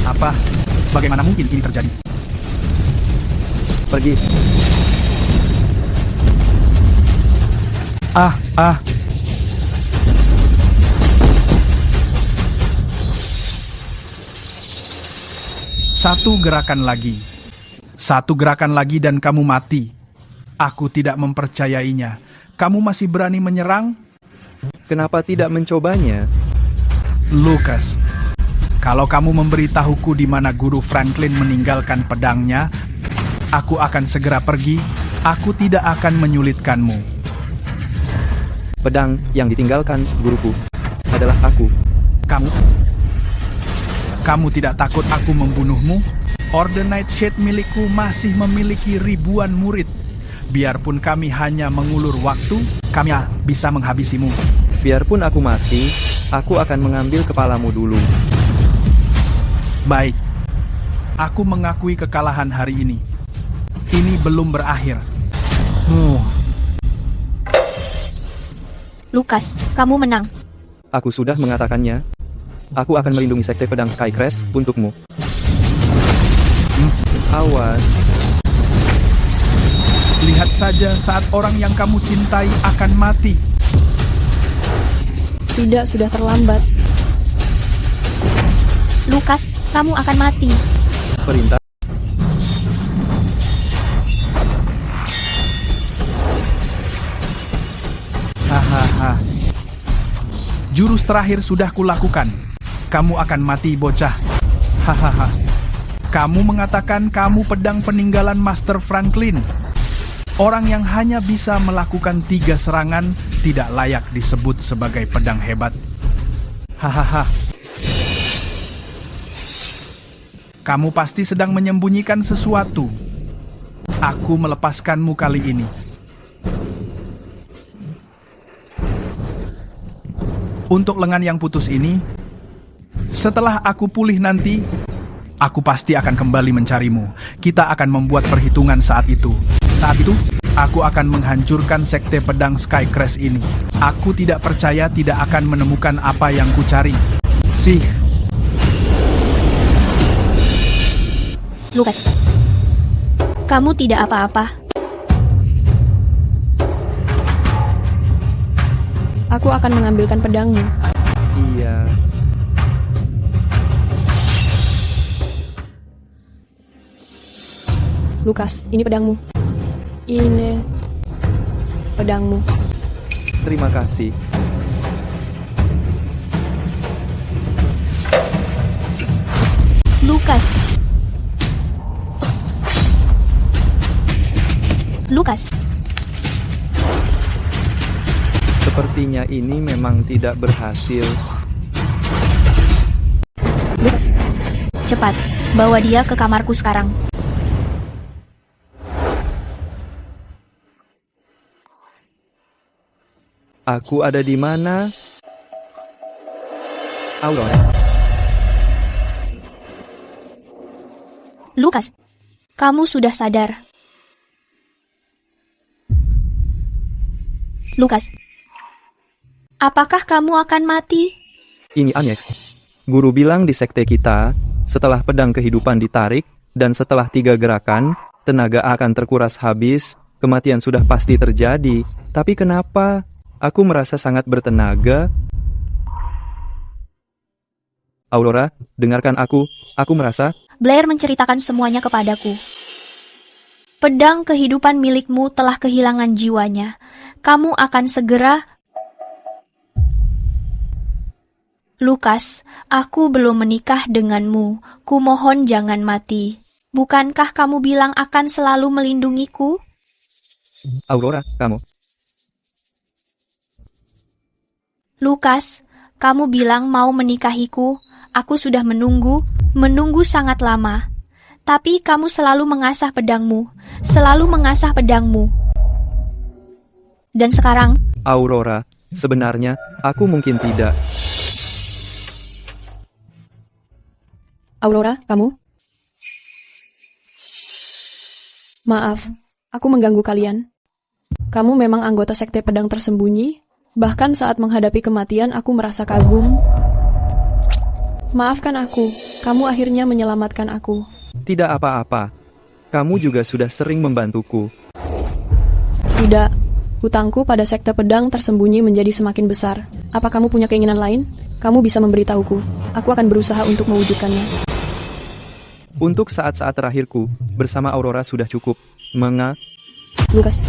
Apa? Bagaimana mungkin ini terjadi? Pergi. Satu gerakan lagi. Satu gerakan lagi dan kamu mati. Aku tidak mempercayainya. Kamu masih berani menyerang? Kenapa tidak mencobanya? Lucas, kalau kamu memberitahuku di mana Guru Franklin meninggalkan pedangnya, aku akan segera pergi. Aku tidak akan menyulitkanmu. Pedang yang ditinggalkan guruku adalah aku. Kamu tidak takut aku membunuhmu? Orde Nightshade milikku masih memiliki ribuan murid. Biarpun kami hanya mengulur waktu, kami bisa menghabisimu. Biarpun aku mati, aku akan mengambil kepalamu dulu. Baik, aku mengakui kekalahan hari ini. Ini belum berakhir. Lucas, kamu menang. Aku sudah mengatakannya. Aku akan melindungi Sekte Pedang Skycrest untukmu. Awas. Lihat saja saat orang yang kamu cintai akan mati. Tidak, sudah terlambat. Lucas, kamu akan mati. Perintah. Hahaha. Jurus terakhir sudah kulakukan. Kamu akan mati, bocah. Hahaha. Kamu mengatakan kamu pedang peninggalan Master Franklin. Orang yang hanya bisa melakukan 3 serangan tidak layak disebut sebagai pedang hebat. Hahaha. Kamu pasti sedang menyembunyikan sesuatu. Aku melepaskanmu kali ini. Untuk lengan yang putus ini, setelah aku pulih nanti, aku pasti akan kembali mencarimu. Kita akan membuat perhitungan saat itu. Saat itu, aku akan menghancurkan Sekte Pedang Skycrest ini. Aku tidak percaya tidak akan menemukan apa yang kucari. Lucas, kamu tidak apa-apa. Aku akan mengambilkan pedangmu. Iya. Lucas, ini pedangmu. Ini pedangmu. Terima kasih. Lucas. Lucas. Sepertinya ini memang tidak berhasil. Lukas, cepat, bawa dia ke kamarku sekarang. Aku ada di mana? Aurora. Lukas, kamu sudah sadar. Lukas, apakah kamu akan mati? Ini aneh. Guru bilang di sekte kita, setelah pedang kehidupan ditarik, dan setelah 3 gerakan, tenaga akan terkuras habis, kematian sudah pasti terjadi. Tapi kenapa? Aku merasa sangat bertenaga. Aurora, dengarkan aku merasa... Blair menceritakan semuanya kepadaku. Pedang kehidupan milikmu telah kehilangan jiwanya. Kamu akan segera... Lukas, aku belum menikah denganmu. Kumohon jangan mati. Bukankah kamu bilang akan selalu melindungiku? Aurora, kamu... Lukas, kamu bilang mau menikahiku. Aku sudah menunggu sangat lama. Tapi kamu selalu mengasah pedangmu. Dan sekarang... Aurora, sebenarnya, aku mungkin tidak. Aurora, kamu? Maaf, aku mengganggu kalian. Kamu memang anggota sekte pedang tersembunyi? Bahkan saat menghadapi kematian, aku merasa kagum. Maafkan aku, kamu akhirnya menyelamatkan aku. Tidak apa-apa. Kamu juga sudah sering membantuku. Tidak, hutangku pada sekte pedang tersembunyi menjadi semakin besar. Apa kamu punya keinginan lain? Kamu bisa memberitahuku. Aku akan berusaha untuk mewujudkannya. Untuk saat-saat terakhirku, bersama Aurora sudah cukup. Lukas,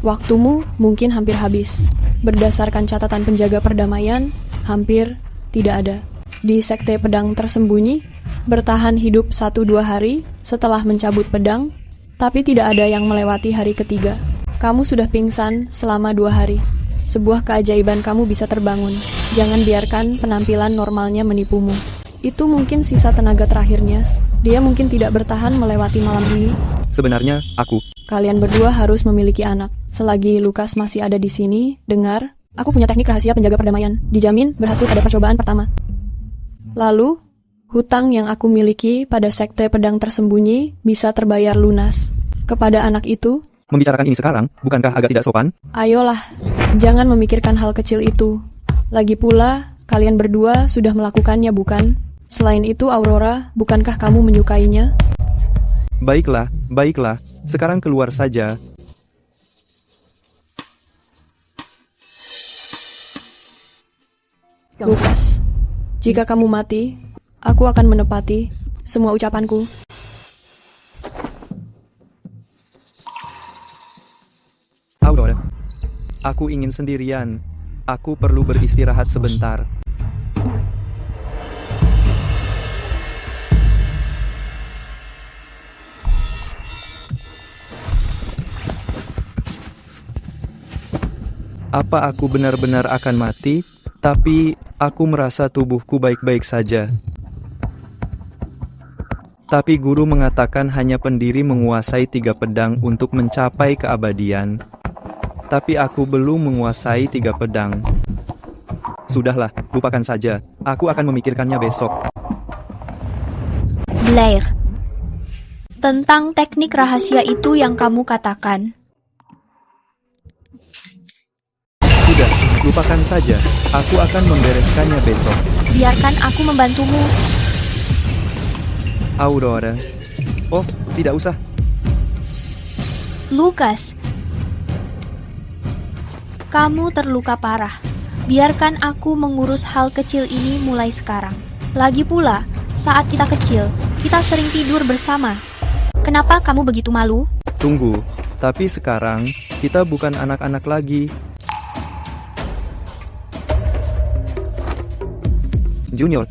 waktumu mungkin hampir habis. Berdasarkan catatan penjaga perdamaian, hampir tidak ada. Di sekte pedang tersembunyi, bertahan hidup 1-2 hari setelah mencabut pedang, tapi tidak ada yang melewati hari ketiga. Kamu sudah pingsan selama 2 hari. Sebuah keajaiban kamu bisa terbangun. Jangan biarkan penampilan normalnya menipumu. Itu mungkin sisa tenaga terakhirnya. Dia mungkin tidak bertahan melewati malam ini. Sebenarnya, aku... Kalian berdua harus memiliki anak. Selagi Lukas masih ada di sini, dengar, aku punya teknik rahasia penjaga perdamaian. Dijamin berhasil pada percobaan pertama. Lalu, hutang yang aku miliki pada sekte pedang tersembunyi bisa terbayar lunas. Kepada anak itu... Membicarakan ini sekarang, bukankah agak tidak sopan? Ayolah, jangan memikirkan hal kecil itu. Lagi pula, kalian berdua sudah melakukannya, bukan? Selain itu, Aurora, bukankah kamu menyukainya? Baiklah. Sekarang keluar saja. Lukas, jika kamu mati, aku akan menepati semua ucapanku. Aurora, aku ingin sendirian. Aku perlu beristirahat sebentar. Apa aku benar-benar akan mati? Tapi aku merasa tubuhku baik-baik saja. Tapi guru mengatakan hanya pendiri menguasai 3 pedang untuk mencapai keabadian. Tapi aku belum menguasai 3 pedang. Sudahlah, lupakan saja. Aku akan memikirkannya besok. Blair, tentang teknik rahasia itu yang kamu katakan. Sudah, lupakan saja. Aku akan membereskannya besok. Biarkan aku membantumu. Aurora. Oh, tidak usah. Lukas, kamu terluka parah. Biarkan aku mengurus hal kecil ini mulai sekarang. Lagi pula, saat kita kecil, kita sering tidur bersama. Kenapa kamu begitu malu? Tunggu, tapi sekarang kita bukan anak-anak lagi. Junior.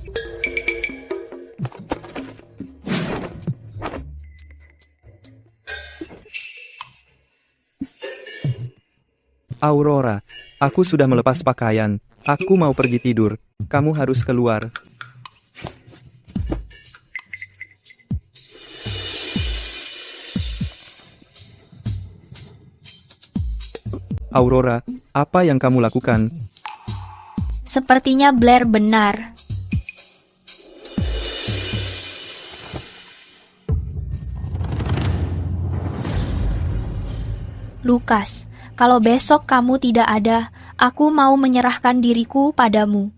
Aurora, aku sudah melepas pakaian. Aku mau pergi tidur. Kamu harus keluar. Aurora, apa yang kamu lakukan? Sepertinya Blair benar. Lukas, kalau besok kamu tidak ada, aku mau menyerahkan diriku padamu.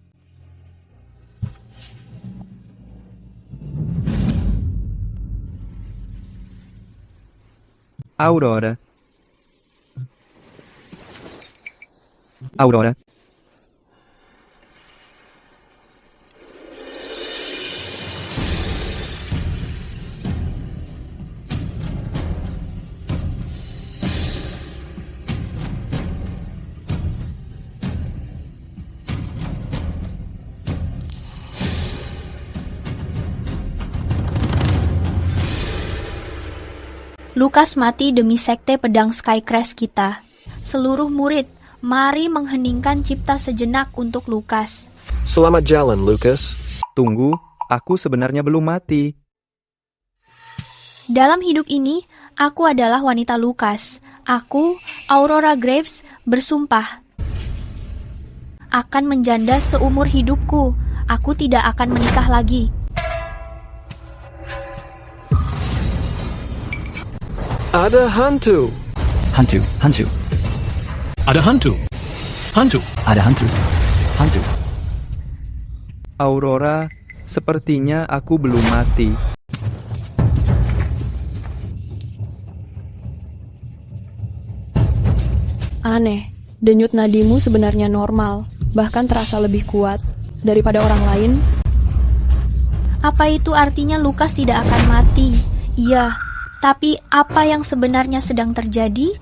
Aurora. Aurora. Lukas mati demi sekte pedang Skycrest kita. Seluruh murid, mari mengheningkan cipta sejenak untuk Lukas. Selamat jalan, Lucas. Tunggu, aku sebenarnya belum mati. Dalam hidup ini, aku adalah wanita Lukas. Aku, Aurora Graves, bersumpah akan menjanda seumur hidupku. Aku tidak akan menikah lagi. Ada hantu. Hantu, hantu. Ada hantu. Hantu. Ada hantu. Hantu. Aurora, sepertinya aku belum mati. Aneh, denyut nadimu sebenarnya normal, bahkan terasa lebih kuat daripada orang lain. Apa itu artinya Lukas tidak akan mati? Iya, tapi apa yang sebenarnya sedang terjadi?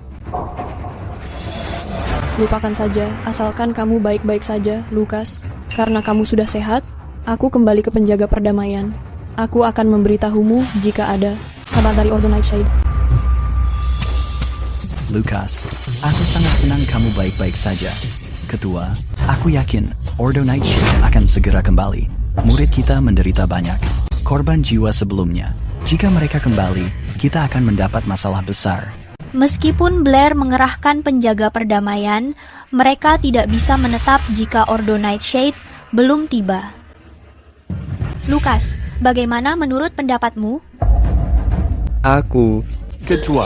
Lupakan saja, asalkan kamu baik-baik saja, Lukas. Karena kamu sudah sehat, aku kembali ke penjaga perdamaian. Aku akan memberitahumu jika ada kabar dari Ordo Nightshade. Lukas, aku sangat senang kamu baik-baik saja. Ketua, aku yakin Ordo Nightshade akan segera kembali. Murid kita menderita banyak korban jiwa sebelumnya. Jika mereka kembali, kita akan mendapat masalah besar. Meskipun Blair mengerahkan penjaga perdamaian, mereka tidak bisa menetap jika Ordo Nightshade belum tiba. Lukas, bagaimana menurut pendapatmu? Aku. Ketua.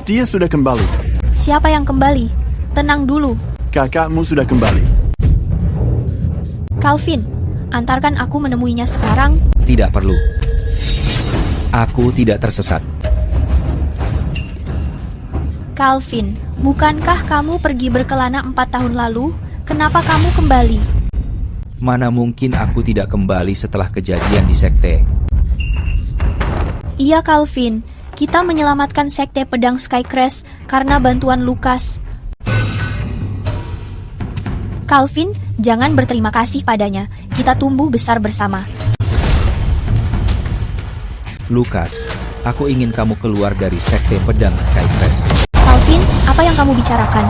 Dia sudah kembali. Siapa yang kembali? Tenang dulu. Kakakmu sudah kembali. Calvin, antarkan aku menemuinya sekarang. Tidak perlu. Aku tidak tersesat. Calvin, bukankah kamu pergi berkelana 4 tahun lalu? Kenapa kamu kembali? Mana mungkin aku tidak kembali setelah kejadian di sekte? Iya Calvin, kita menyelamatkan sekte pedang Skycrest karena bantuan Lukas. Calvin, jangan berterima kasih padanya. Kita tumbuh besar bersama. Lukas, aku ingin kamu keluar dari sekte pedang Skycrest. Calvin, apa yang kamu bicarakan?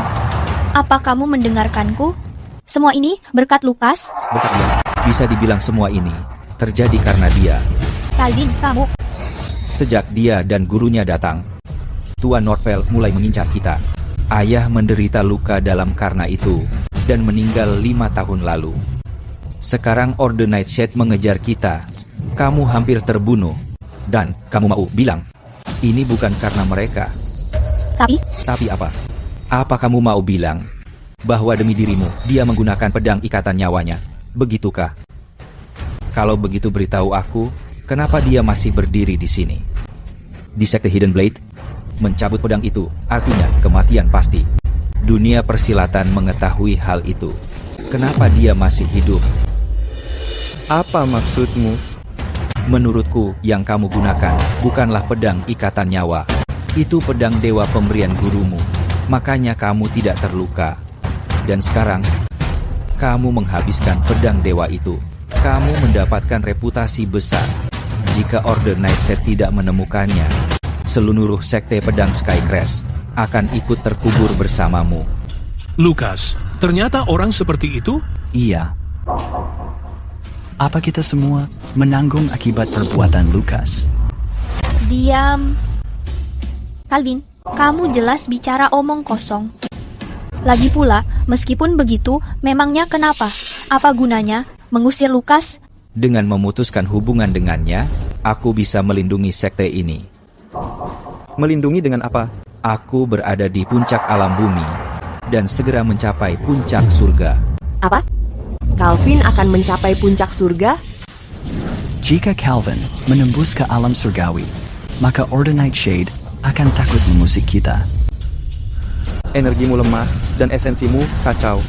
Apa kamu mendengarkanku? Semua ini berkat Lukas? Berkat dia. Bisa dibilang semua ini terjadi karena dia. Calvin, kamu... Sejak dia dan gurunya datang, Tuan Northvale mulai mengincar kita. Ayah menderita luka dalam karena itu dan meninggal 5 tahun lalu. Sekarang Ordo Nightshade mengejar kita. Kamu hampir terbunuh. Dan kamu mau bilang, ini bukan karena mereka. Tapi apa? Apa kamu mau bilang bahwa demi dirimu dia menggunakan pedang ikatan nyawanya? Begitukah? Kalau begitu beritahu aku, kenapa dia masih berdiri di sini? Di sekte Hidden Blade, mencabut pedang itu artinya kematian pasti. Dunia persilatan mengetahui hal itu. Kenapa dia masih hidup? Apa maksudmu? Menurutku, yang kamu gunakan bukanlah pedang ikatan nyawa. Itu pedang dewa pemberian gurumu. Makanya kamu tidak terluka. Dan sekarang, kamu menghabiskan pedang dewa itu. Kamu mendapatkan reputasi besar. Jika Order Nightshade tidak menemukannya, seluruh sekte pedang Skycrest akan ikut terkubur bersamamu. Lukas, ternyata orang seperti itu? Iya. Apa kita semua menanggung akibat perbuatan Lukas? Diam. Calvin, kamu jelas bicara omong kosong. Lagi pula, meskipun begitu, memangnya kenapa? Apa gunanya mengusir Lukas? Dengan memutuskan hubungan dengannya, aku bisa melindungi sekte ini. Melindungi dengan apa? Aku berada di puncak alam bumi dan segera mencapai puncak surga. Apa? Calvin akan mencapai puncak surga? Jika Calvin menembus ke alam surgawi, maka Order Nightshade akan takut mengusik kita. Energimu lemah dan esensimu kacau.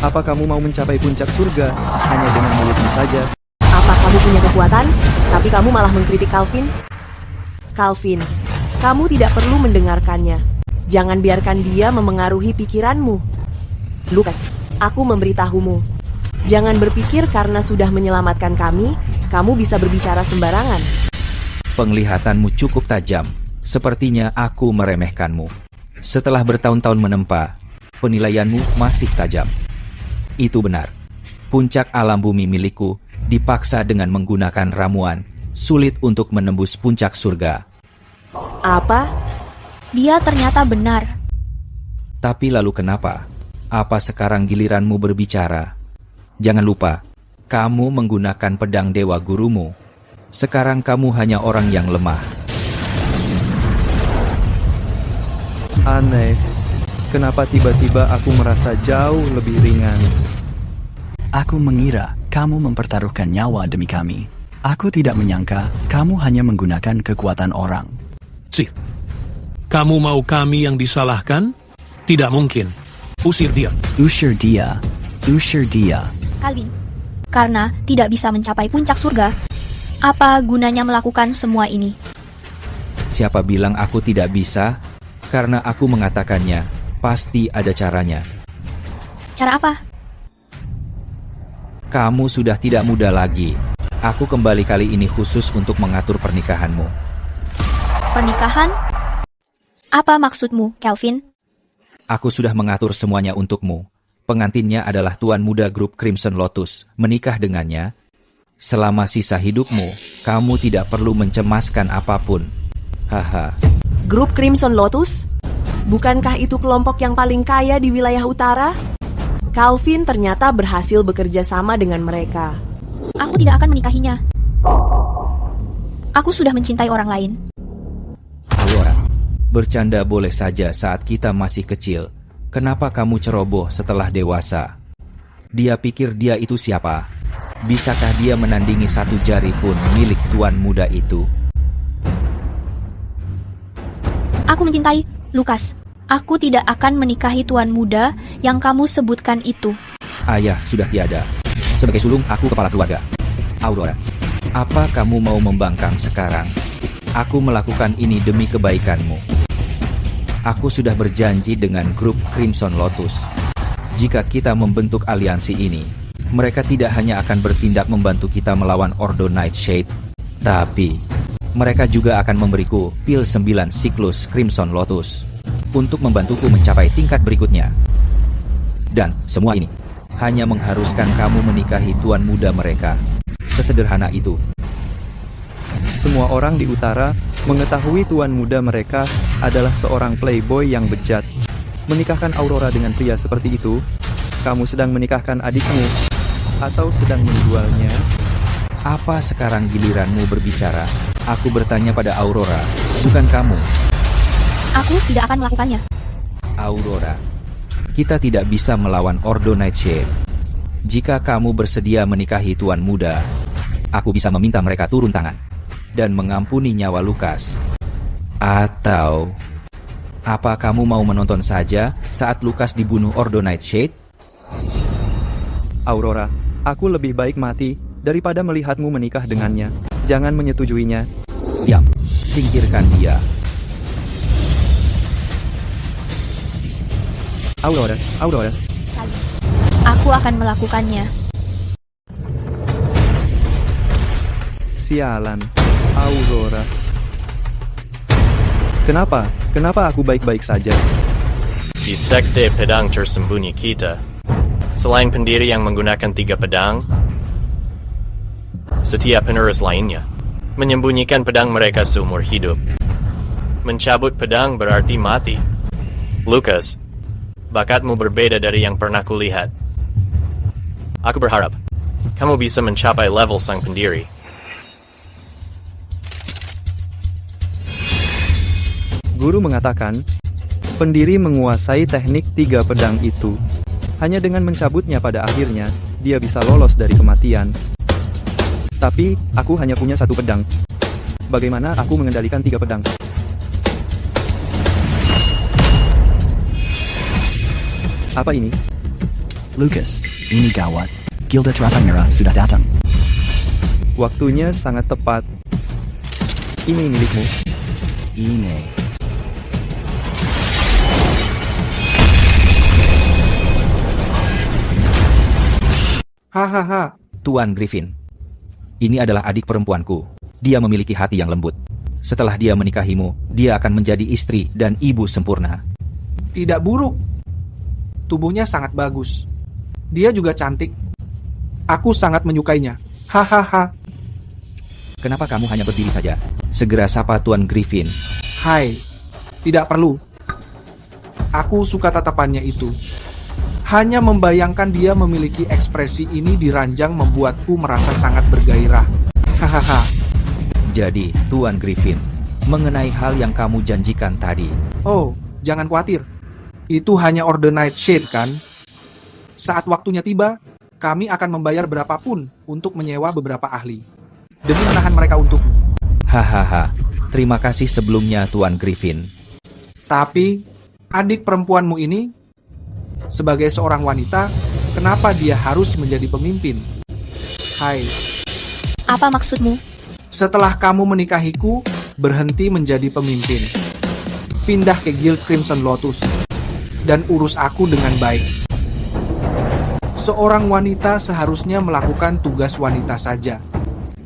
Apa kamu mau mencapai puncak surga hanya dengan mulutmu saja? Apa kamu punya kekuatan, tapi kamu malah mengkritik Calvin? Calvin, kamu tidak perlu mendengarkannya. Jangan biarkan dia memengaruhi pikiranmu. Lukas, aku memberitahumu. Jangan berpikir karena sudah menyelamatkan kami, kamu bisa berbicara sembarangan. Penglihatanmu cukup tajam. Sepertinya aku meremehkanmu. Setelah bertahun-tahun menempa, penilaianmu masih tajam. Itu benar. Puncak alam bumi milikku dipaksa dengan menggunakan ramuan. Sulit untuk menembus puncak surga. Apa? Dia ternyata benar. Tapi lalu kenapa? Apa sekarang giliranmu berbicara? Jangan lupa, kamu menggunakan pedang dewa gurumu. Sekarang kamu hanya orang yang lemah. Aneh. Kenapa tiba-tiba aku merasa jauh lebih ringan? Aku mengira kamu mempertaruhkan nyawa demi kami. Aku tidak menyangka kamu hanya menggunakan kekuatan orang. Kamu mau kami yang disalahkan? Tidak mungkin. Usir dia. Usir dia. Usir dia. Calvin, karena tidak bisa mencapai puncak surga, apa gunanya melakukan semua ini? Siapa bilang aku tidak bisa? Karena aku mengatakannya, pasti ada caranya. Cara apa? Kamu sudah tidak muda lagi. Aku kembali kali ini khusus untuk mengatur pernikahanmu. Pernikahan? Apa maksudmu, Calvin? Aku sudah mengatur semuanya untukmu. Pengantinnya adalah tuan muda grup Crimson Lotus. Menikah dengannya, selama sisa hidupmu, kamu tidak perlu mencemaskan apapun. Haha. Grup Crimson Lotus? Bukankah itu kelompok yang paling kaya di wilayah utara? Calvin ternyata berhasil bekerja sama dengan mereka. Aku tidak akan menikahinya. Aku sudah mencintai orang lain. Aurora, bercanda boleh saja saat kita masih kecil. Kenapa kamu ceroboh setelah dewasa? Dia pikir dia itu siapa? Bisakah dia menandingi satu jari pun milik tuan muda itu? Aku mencintai Lukas. Aku tidak akan menikahi tuan muda yang kamu sebutkan itu. Ayah sudah tiada. Sebagai sulung, aku kepala keluarga. Aurora, apa kamu mau membangkang sekarang? Aku melakukan ini demi kebaikanmu. Aku sudah berjanji dengan grup Crimson Lotus. Jika kita membentuk aliansi ini, mereka tidak hanya akan bertindak membantu kita melawan Ordo Nightshade, tapi mereka juga akan memberiku pil 9 siklus Crimson Lotus untuk membantuku mencapai tingkat berikutnya. Dan semua ini hanya mengharuskan kamu menikahi tuan muda mereka. Sesederhana itu. Semua orang di utara mengetahui tuan muda mereka adalah seorang playboy yang bejat. Menikahkan Aurora dengan pria seperti itu, kamu sedang menikahkan adikmu atau sedang menjualnya? Apa sekarang giliranmu berbicara? Aku bertanya pada Aurora, bukan kamu. Aku tidak akan melakukannya. Aurora, kita tidak bisa melawan Ordo Nightshade. Jika kamu bersedia menikahi tuan muda, aku bisa meminta mereka turun tangan dan mengampuni nyawa Lukas. Atau apa kamu mau menonton saja saat Lukas dibunuh Ordo Nightshade? Aurora, aku lebih baik mati daripada melihatmu menikah dengannya. Jangan menyetujuinya. Diam, singkirkan dia. Aurora, Aurora. Aku akan melakukannya. Sialan, Aurora. Kenapa? Kenapa aku baik-baik saja? Di sekte pedang tersembunyi kita, selain pendiri yang menggunakan 3 pedang, setiap penerus lainnya menyembunyikan pedang mereka seumur hidup. Mencabut pedang berarti mati. Lucas, bakatmu berbeda dari yang pernah kulihat. Aku berharap kamu bisa mencapai level sang pendiri. Guru mengatakan, pendiri menguasai teknik 3 pedang itu. Hanya dengan mencabutnya pada akhirnya, dia bisa lolos dari kematian. Tapi, aku hanya punya 1 pedang. Bagaimana aku mengendalikan 3 pedang? Apa ini? Lucas, ini gawat. Gilda Teratai Merah sudah datang. Waktunya sangat tepat. Ini milikmu. Ini. Hahaha. Tuan Griffin, ini adalah adik perempuanku. Dia memiliki hati yang lembut. Setelah dia menikahimu, dia akan menjadi istri dan ibu sempurna. Tidak buruk. Tubuhnya sangat bagus. Dia juga cantik. Aku sangat menyukainya. Hahaha. Kenapa kamu hanya berdiri saja? Segera sapa Tuan Griffin. Hai. Tidak perlu. Aku suka tatapannya itu. Hanya membayangkan dia memiliki ekspresi ini di ranjang membuatku merasa sangat bergairah. Hahaha. Jadi, Tuan Griffin, mengenai hal yang kamu janjikan tadi. Oh, jangan khawatir. Itu hanya order Nightshade, kan? Saat waktunya tiba, kami akan membayar berapapun untuk menyewa beberapa ahli. Demi menahan mereka untukmu. Hahaha. Terima kasih sebelumnya, Tuan Griffin. Tapi, adik perempuanmu ini, sebagai seorang wanita, kenapa dia harus menjadi pemimpin? Hai. Apa maksudmu? Setelah kamu menikahiku, berhenti menjadi pemimpin. Pindah ke Guild Crimson Lotus. Dan urus aku dengan baik. Seorang wanita seharusnya melakukan tugas wanita saja.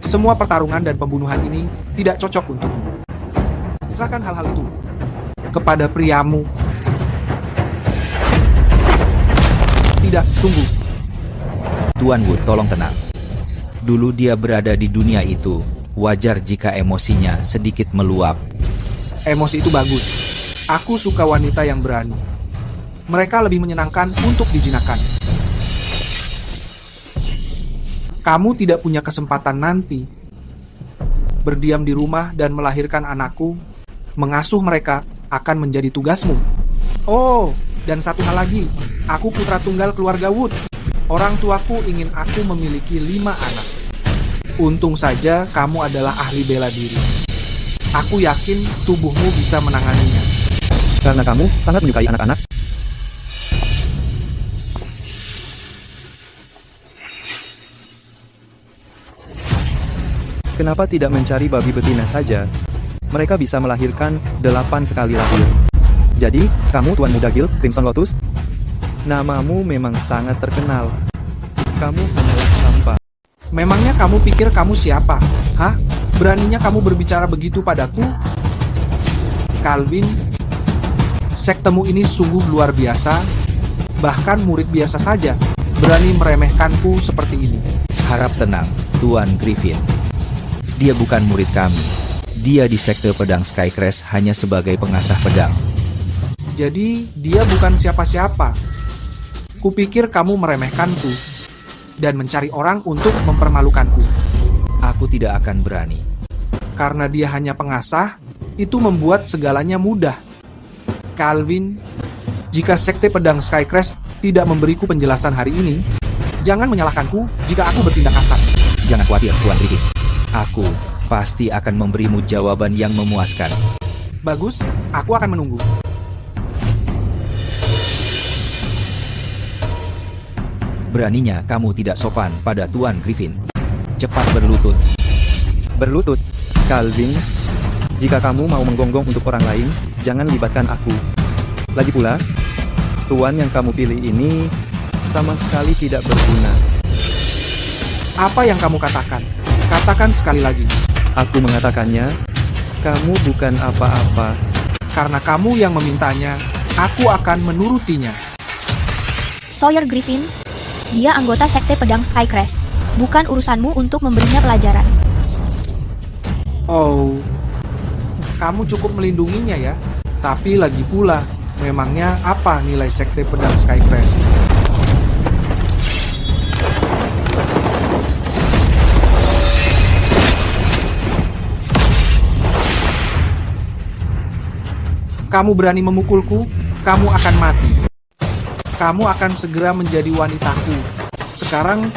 Semua pertarungan dan pembunuhan ini tidak cocok untukmu. Serahkan hal-hal itu kepada priamu. Tidak, tunggu. Tuan Wood, tolong tenang. Dulu dia berada di dunia itu. Wajar jika emosinya sedikit meluap. Emosi itu bagus. Aku suka wanita yang berani. Mereka lebih menyenangkan untuk dijinakkan. Kamu tidak punya kesempatan nanti. Berdiam di rumah dan melahirkan anakku, mengasuh mereka akan menjadi tugasmu. Oh, dan satu hal lagi. Aku putra tunggal keluarga Wood. Orang tuaku ingin aku memiliki 5 anak. Untung saja kamu adalah ahli bela diri. Aku yakin tubuhmu bisa menanganinya. Karena kamu sangat menyukai anak-anak. Kenapa tidak mencari babi betina saja? Mereka bisa melahirkan 8 sekali lahir. Jadi, kamu Tuan Muda Guild Crimson Lotus? Namamu memang sangat terkenal. Kamu hanyalah sampah. Memangnya kamu pikir kamu siapa? Hah? Beraninya kamu berbicara begitu padaku? Calvin, sektemu ini sungguh luar biasa. Bahkan murid biasa saja berani meremehkanku seperti ini. Harap tenang, Tuan Griffin. Dia bukan murid kami. Dia di sekte pedang Skycrest hanya sebagai pengasah pedang. Jadi, dia bukan siapa-siapa. Kupikir kamu meremehkanku dan mencari orang untuk mempermalukanku. Aku tidak akan berani. Karena dia hanya pengasah, itu membuat segalanya mudah. Calvin, jika sekte pedang Skycrest tidak memberiku penjelasan hari ini, jangan menyalahkanku jika aku bertindak kasar. Jangan khawatir, Tuan Griffin. Aku pasti akan memberimu jawaban yang memuaskan. Bagus, aku akan menunggu. Beraninya kamu tidak sopan pada Tuan Griffin. Cepat berlutut. Berlutut? Calvin, jika kamu mau menggonggong untuk orang lain, jangan libatkan aku. Lagi pula, Tuan yang kamu pilih ini sama sekali tidak berguna. Apa yang kamu katakan? Katakan sekali lagi. Aku mengatakannya, kamu bukan apa-apa. Karena kamu yang memintanya, aku akan menurutinya. Sawyer Griffin, dia anggota sekte pedang Skycrest. Bukan urusanmu untuk memberinya pelajaran. Oh, kamu cukup melindunginya ya. Tapi lagi pula, memangnya apa nilai sekte pedang Skycrest? Kamu berani memukulku, kamu akan mati. Kamu akan segera menjadi wanitaku. Sekarang,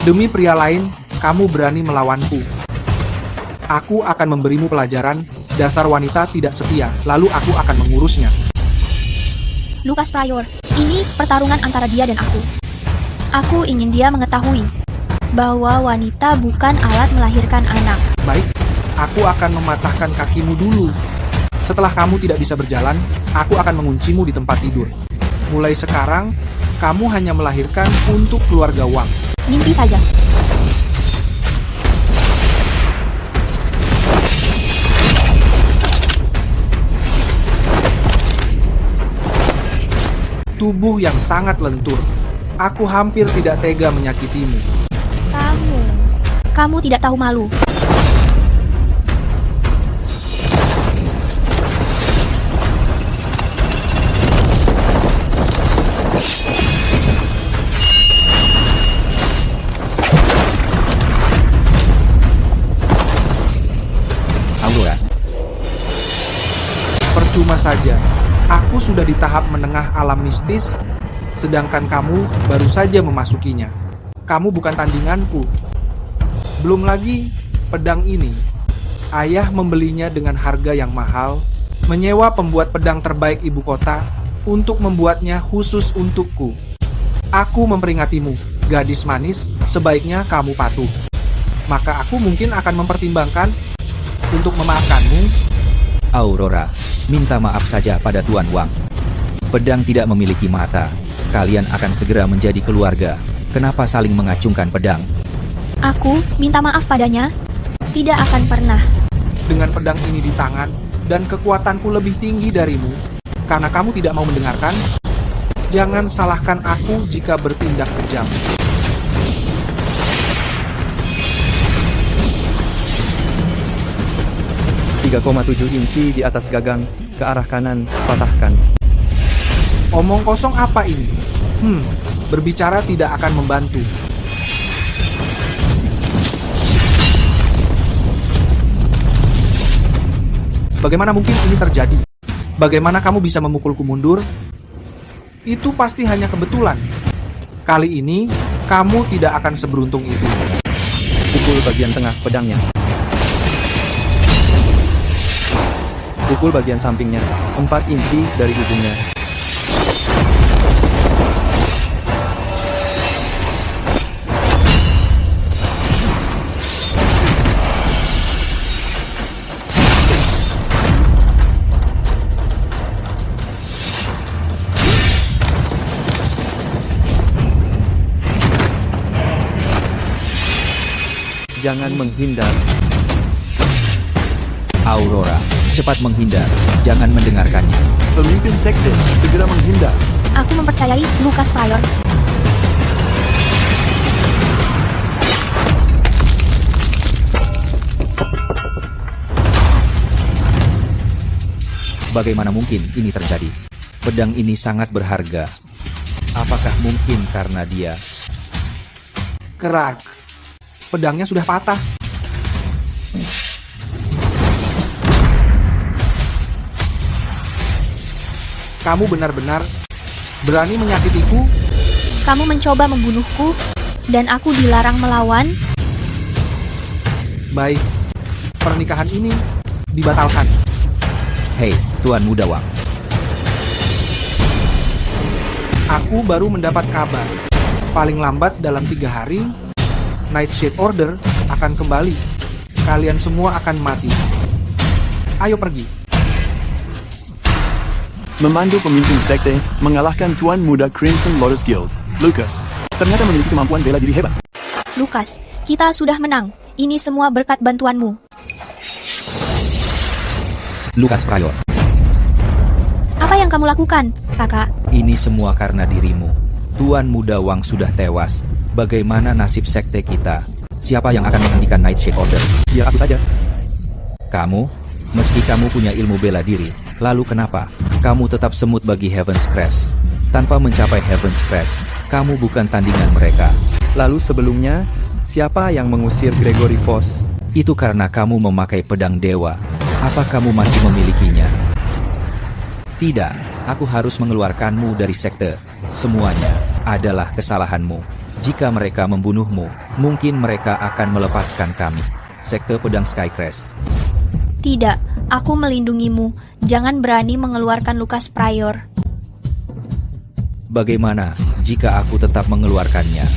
demi pria lain, kamu berani melawanku. Aku akan memberimu pelajaran, dasar wanita tidak setia, lalu aku akan mengurusnya. Lucas Pryor, ini pertarungan antara dia dan aku. Aku ingin dia mengetahui bahwa wanita bukan alat melahirkan anak. Baik, aku akan mematahkan kakimu dulu. Setelah kamu tidak bisa berjalan, aku akan menguncimu di tempat tidur. Mulai sekarang, kamu hanya melahirkan untuk keluarga Wang. Mimpi saja. Tubuh yang sangat lentur. Aku hampir tidak tega menyakitimu. Kamu tidak tahu malu. Aurora. Percuma saja. Aku sudah di tahap menengah alam mistis, sedangkan kamu baru saja memasukinya. Kamu bukan tandinganku. Belum lagi, pedang ini, ayah membelinya dengan harga yang mahal, menyewa pembuat pedang terbaik ibu kota untuk membuatnya khusus untukku. Aku memperingatimu, gadis manis, sebaiknya kamu patuh. Maka aku mungkin akan mempertimbangkan untuk memaafkanmu. Aurora, minta maaf saja pada Tuan Wang. Pedang tidak memiliki mata. Kalian akan segera menjadi keluarga. Kenapa saling mengacungkan pedang? Aku minta maaf padanya. Tidak akan pernah. Dengan pedang ini di tangan, dan kekuatanku lebih tinggi darimu, karena kamu tidak mau mendengarkan, jangan salahkan aku jika bertindak kejam. .7 inci di atas gagang, ke arah kanan, patahkan. Omong kosong apa ini? Berbicara tidak akan membantu. Bagaimana mungkin ini terjadi? Bagaimana kamu bisa memukulku mundur? Itu pasti hanya kebetulan. Kali ini, kamu tidak akan seberuntung itu. Pukul bagian tengah pedangnya. Pukul bagian sampingnya, 4 inci dari ujungnya. Jangan menghindar. Aurora, cepat menghindar. Jangan mendengarkannya. Pemimpin sekte, segera menghindar. Aku mempercayai Lucas Pryor. Bagaimana mungkin ini terjadi? Pedang ini sangat berharga. Apakah mungkin karena dia? Kerak. Pedangnya sudah patah. Kamu benar-benar berani menyakitiku? Kamu mencoba membunuhku, dan aku dilarang melawan. Baik, pernikahan ini dibatalkan. Hei, Tuan Muda Wang. Aku baru mendapat kabar. Paling lambat dalam 3 hari, Nightshade Order akan kembali. Kalian semua akan mati. Ayo pergi. Memandu pemimpin sekte mengalahkan Tuan Muda Crimson Lotus Guild, Lucas, ternyata memiliki kemampuan bela diri hebat. Lucas, kita sudah menang. Ini semua berkat bantuanmu. Lucas Pryor. yang kamu lakukan, kakak? Ini semua karena dirimu. Tuan Muda Wang sudah tewas. Bagaimana nasib sekte kita? Siapa yang akan menghentikan Nightshade Order? Ya, aku saja. Kamu? Meski kamu punya ilmu bela diri, lalu kenapa kamu tetap semut bagi Heaven's Crest? Tanpa mencapai Heaven's Crest, kamu bukan tandingan mereka. Lalu sebelumnya, siapa yang mengusir Gregory Foss? Itu karena kamu memakai pedang dewa. Apa kamu masih memilikinya? Tidak, aku harus mengeluarkanmu dari sekte. Semuanya adalah kesalahanmu. Jika mereka membunuhmu, mungkin mereka akan melepaskan kami. Sekte Pedang Skycrest. Tidak, aku melindungimu. Jangan berani mengeluarkan Lucas Pryor. Bagaimana jika aku tetap mengeluarkannya?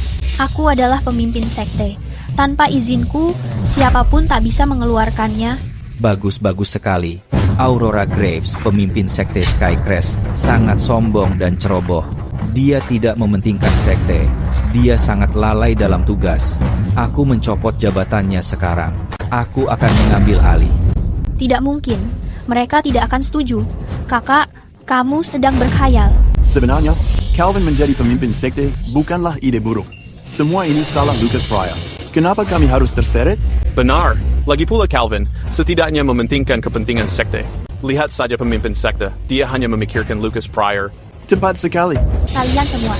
Aku adalah pemimpin sekte. Tanpa izinku, siapapun tak bisa mengeluarkannya. Bagus-bagus sekali. Aurora Graves, pemimpin sekte Skycrest, sangat sombong dan ceroboh. Dia tidak mementingkan sekte. Dia sangat lalai dalam tugas. Aku mencopot jabatannya sekarang. Aku akan mengambil alih. Tidak mungkin. Mereka tidak akan setuju. Kakak, kamu sedang berkhayal. Sebenarnya, Calvin menjadi pemimpin sekte bukanlah ide buruk. Semua ini salah Lucas Pryor. Kenapa kami harus terseret? Benar. Lagi pula Calvin, setidaknya mementingkan kepentingan sekte. Lihat saja pemimpin sekte, dia hanya memikirkan Lucas Pryor. Tepat sekali. Kalian semua.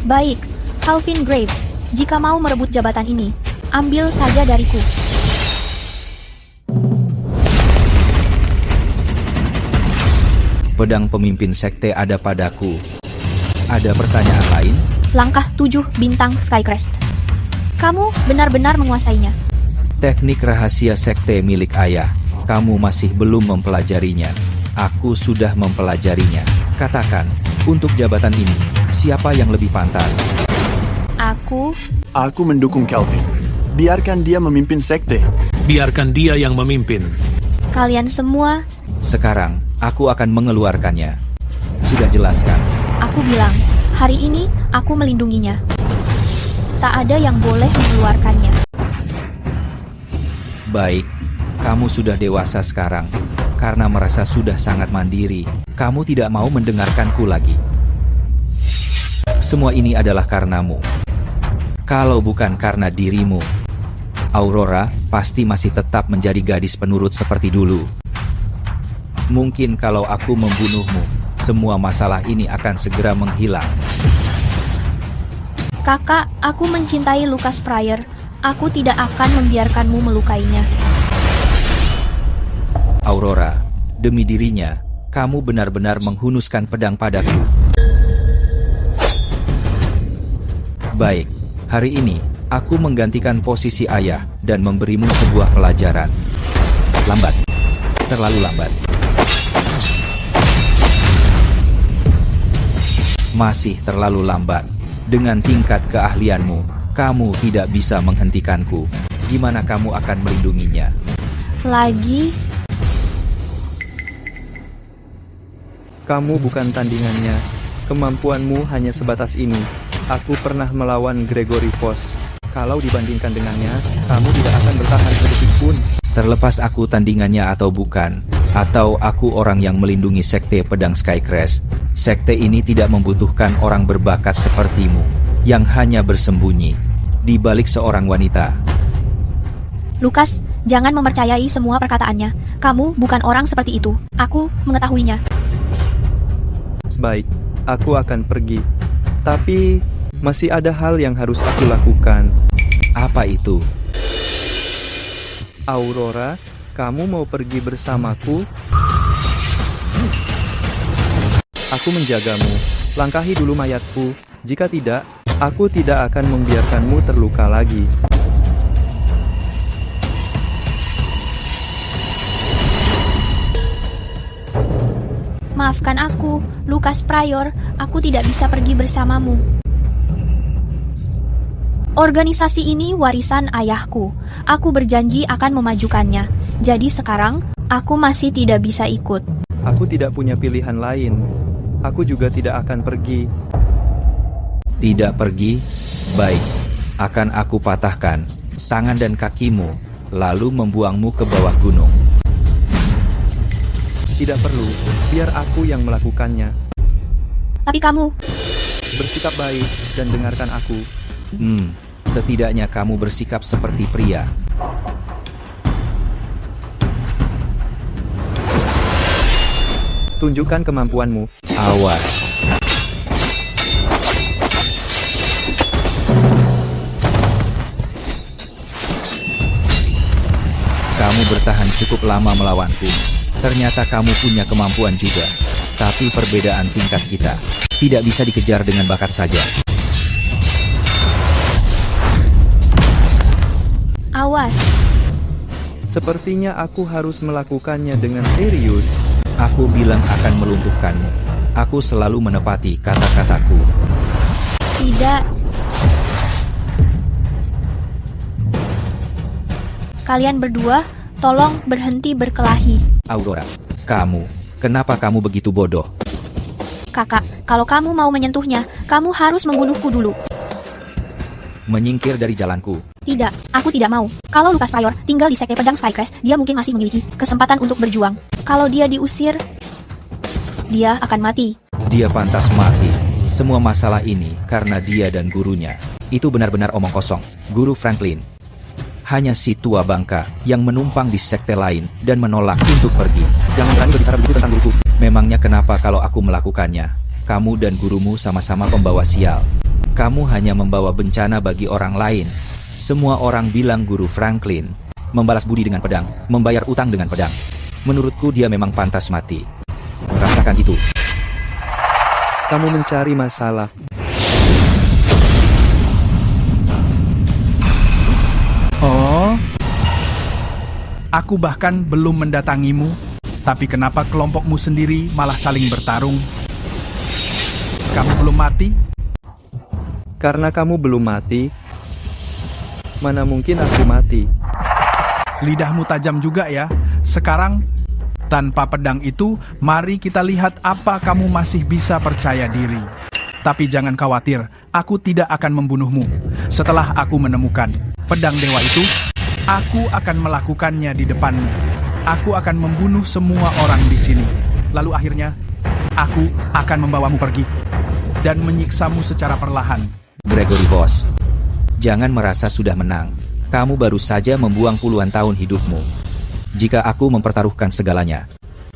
Baik, Calvin Graves, jika mau merebut jabatan ini, ambil saja dariku. Pedang pemimpin sekte ada padaku. Ada pertanyaan lain? Langkah 7 bintang Skycrest. Kamu benar-benar menguasainya. Teknik rahasia sekte milik ayah. Kamu masih belum mempelajarinya. Aku sudah mempelajarinya. Katakan, untuk jabatan ini, siapa yang lebih pantas? Aku mendukung Calvin. Biarkan dia memimpin sekte. Biarkan dia yang memimpin. Kalian semua. Sekarang, aku akan mengeluarkannya. Sudah jelaskan. Aku bilang, hari ini aku melindunginya. Tak ada yang boleh mengeluarkannya. Baik, kamu sudah dewasa sekarang. Karena merasa sudah sangat mandiri, kamu tidak mau mendengarkanku lagi. Semua ini adalah karenamu. Kalau bukan karena dirimu, Aurora pasti masih tetap menjadi gadis penurut seperti dulu. Mungkin kalau aku membunuhmu, semua masalah ini akan segera menghilang. Kakak, aku mencintai Lucas Pryor. Aku tidak akan membiarkanmu melukainya. Aurora, demi dirinya, kamu benar-benar menghunuskan pedang padaku. Baik, hari ini, aku menggantikan posisi ayah dan memberimu sebuah pelajaran. Lambat. Terlalu lambat. Masih terlalu lambat. Dengan tingkat keahlianmu, kamu tidak bisa menghentikanku. Gimana kamu akan melindunginya? Lagi? Kamu bukan tandingannya. Kemampuanmu hanya sebatas ini. Aku pernah melawan Gregory Foss. Kalau dibandingkan dengannya, kamu tidak akan bertahan sedetik pun. Terlepas aku tandingannya atau bukan, atau aku orang yang melindungi sekte pedang Skycrest, sekte ini tidak membutuhkan orang berbakat sepertimu, yang hanya bersembunyi di balik seorang wanita. Lucas, jangan mempercayai semua perkataannya. Kamu bukan orang seperti itu. Aku mengetahuinya. Baik, aku akan pergi. Tapi, masih ada hal yang harus aku lakukan. Apa itu? Aurora, kamu mau pergi bersamaku? Aku menjagamu. Langkahi dulu mayatku. Jika tidak, aku tidak akan membiarkanmu terluka lagi. Maafkan aku, Lucas Pryor. Aku tidak bisa pergi bersamamu. Organisasi ini warisan ayahku. Aku berjanji akan memajukannya. Jadi sekarang, aku masih tidak bisa ikut. Aku tidak punya pilihan lain. Aku juga tidak akan pergi. Tidak pergi? Baik. Akan aku patahkan tangan dan kakimu, lalu membuangmu ke bawah gunung. Tidak perlu, biar aku yang melakukannya. Tapi kamu... Bersikap baik dan dengarkan aku. Setidaknya kamu bersikap seperti pria. Tunjukkan kemampuanmu. Awas. Kamu bertahan cukup lama melawanku. Ternyata kamu punya kemampuan juga. Tapi perbedaan tingkat kita tidak bisa dikejar dengan bakat saja. Awas. Sepertinya aku harus melakukannya dengan serius. Aku bilang akan melumpuhkanmu. Aku selalu menepati kata-kataku. Tidak. Kalian berdua, tolong berhenti berkelahi. Aurora, kenapa kamu begitu bodoh? Kakak, kalau kamu mau menyentuhnya, kamu harus membunuhku dulu. Menyingkir dari jalanku. Tidak, aku tidak mau. Kalau Lucas Pryor tinggal di sekte pedang Skycrest, dia mungkin masih memiliki kesempatan untuk berjuang. Kalau dia diusir, dia akan mati. Dia pantas mati. Semua masalah ini karena dia dan gurunya. Itu benar-benar omong kosong. Guru Franklin. Hanya si tua bangka yang menumpang di sekte lain dan menolak untuk pergi. Jangan berani berbicara begitu tentang guruku. Memangnya kenapa kalau aku melakukannya? Kamu dan gurumu sama-sama pembawa sial. Kamu hanya membawa bencana bagi orang lain. Semua orang bilang guru Franklin membalas budi dengan pedang, membayar utang dengan pedang. Menurutku dia memang pantas mati. Rasakan itu. Kamu mencari masalah. Oh, aku bahkan belum mendatangimu, tapi kenapa kelompokmu sendiri malah saling bertarung? Kamu belum mati? Karena kamu belum mati, mana mungkin aku mati? Lidahmu tajam juga ya. Sekarang, tanpa pedang itu, mari kita lihat apa kamu masih bisa percaya diri. Tapi jangan khawatir, aku tidak akan membunuhmu. Setelah aku menemukan pedang dewa itu, aku akan melakukannya di depanmu. Aku akan membunuh semua orang di sini. Lalu akhirnya, aku akan membawamu pergi dan menyiksamu secara perlahan. Gregory Boss, jangan merasa sudah menang. Kamu baru saja membuang puluhan tahun hidupmu. Jika aku mempertaruhkan segalanya,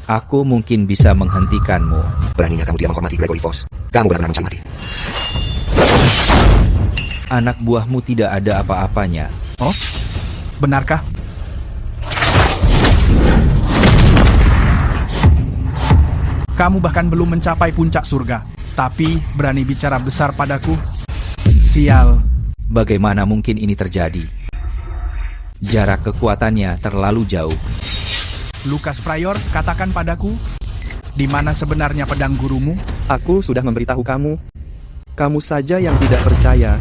aku mungkin bisa menghentikanmu. Beraninya kamu tidak menghormati Gregory Boss. Kamu benar-benar mencari mati. Anak buahmu tidak ada apa-apanya. Oh, benarkah? Kamu bahkan belum mencapai puncak surga, tapi berani bicara besar padaku? Sial. Bagaimana mungkin ini terjadi? Jarak kekuatannya terlalu jauh. Lucas Pryor, katakan padaku, di mana sebenarnya pedang gurumu? Aku sudah memberitahu kamu. Kamu saja yang tidak percaya.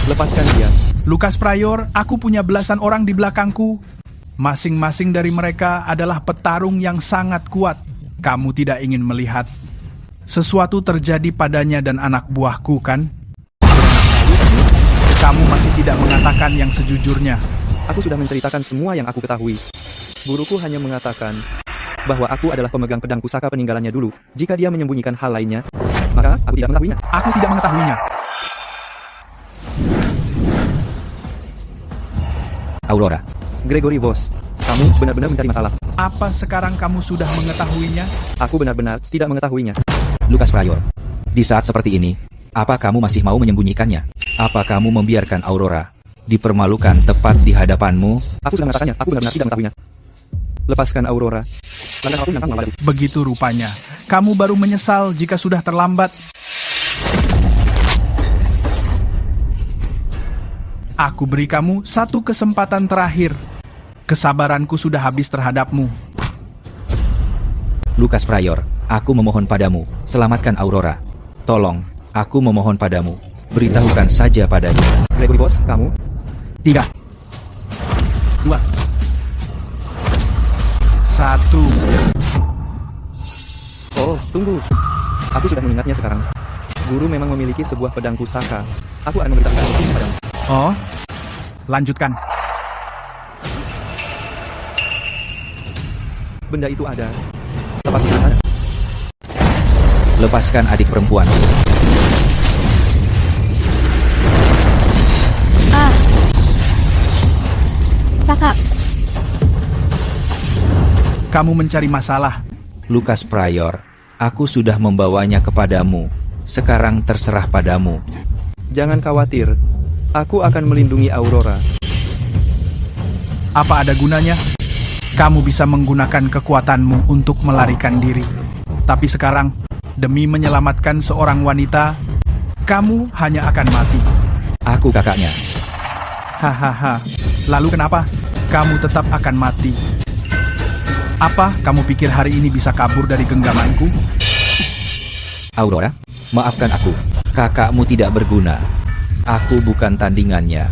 Lepaskan dia. Lucas Pryor, aku punya belasan orang di belakangku. Masing-masing dari mereka adalah petarung yang sangat kuat. Kamu tidak ingin melihat sesuatu terjadi padanya dan anak buahku, kan? Kamu masih tidak mengatakan yang sejujurnya. Aku sudah menceritakan semua yang aku ketahui. Guruku hanya mengatakan bahwa aku adalah pemegang pedang pusaka peninggalannya dulu. Jika dia menyembunyikan hal lainnya, maka aku tidak mengetahuinya. Aku tidak mengetahuinya. Aurora. Gregory Boss, kamu benar-benar mencari masalah. Apa sekarang kamu sudah mengetahuinya? Aku benar-benar tidak mengetahuinya. Lucas Pryor, di saat seperti ini, apa kamu masih mau menyembunyikannya? Apa kamu membiarkan Aurora dipermalukan tepat di hadapanmu? Aku sudah mengatakannya, aku benar-benar tidak mengetahuinya. Lepaskan Aurora. Begitu rupanya. Kamu baru menyesal jika sudah terlambat. Aku beri kamu satu kesempatan terakhir. Kesabaranku sudah habis terhadapmu. Lucas Pryor, aku memohon padamu, selamatkan Aurora. Tolong, aku memohon padamu, beritahukan saja padanya. Gregory Boss, kamu? 3, 2, 1. Oh, tunggu. Aku sudah mengingatnya sekarang. Guru memang memiliki sebuah pedang pusaka. Aku akan memberitahukan ini padamu. Oh, lanjutkan. Benda itu ada. Tepat di sana. Lepaskan adik perempuan. Kakak. Kamu mencari masalah. Lucas Pryor, aku sudah membawanya kepadamu. Sekarang terserah padamu. Jangan khawatir. Aku akan melindungi Aurora. Apa ada gunanya? Kamu bisa menggunakan kekuatanmu untuk melarikan diri. Tapi sekarang, demi menyelamatkan seorang wanita, kamu hanya akan mati. Aku kakaknya. Hahaha. Lalu kenapa? Kamu tetap akan mati. Apa kamu pikir hari ini bisa kabur dari genggamanku? Aurora, maafkan aku. Kakakmu tidak berguna. Aku bukan tandingannya.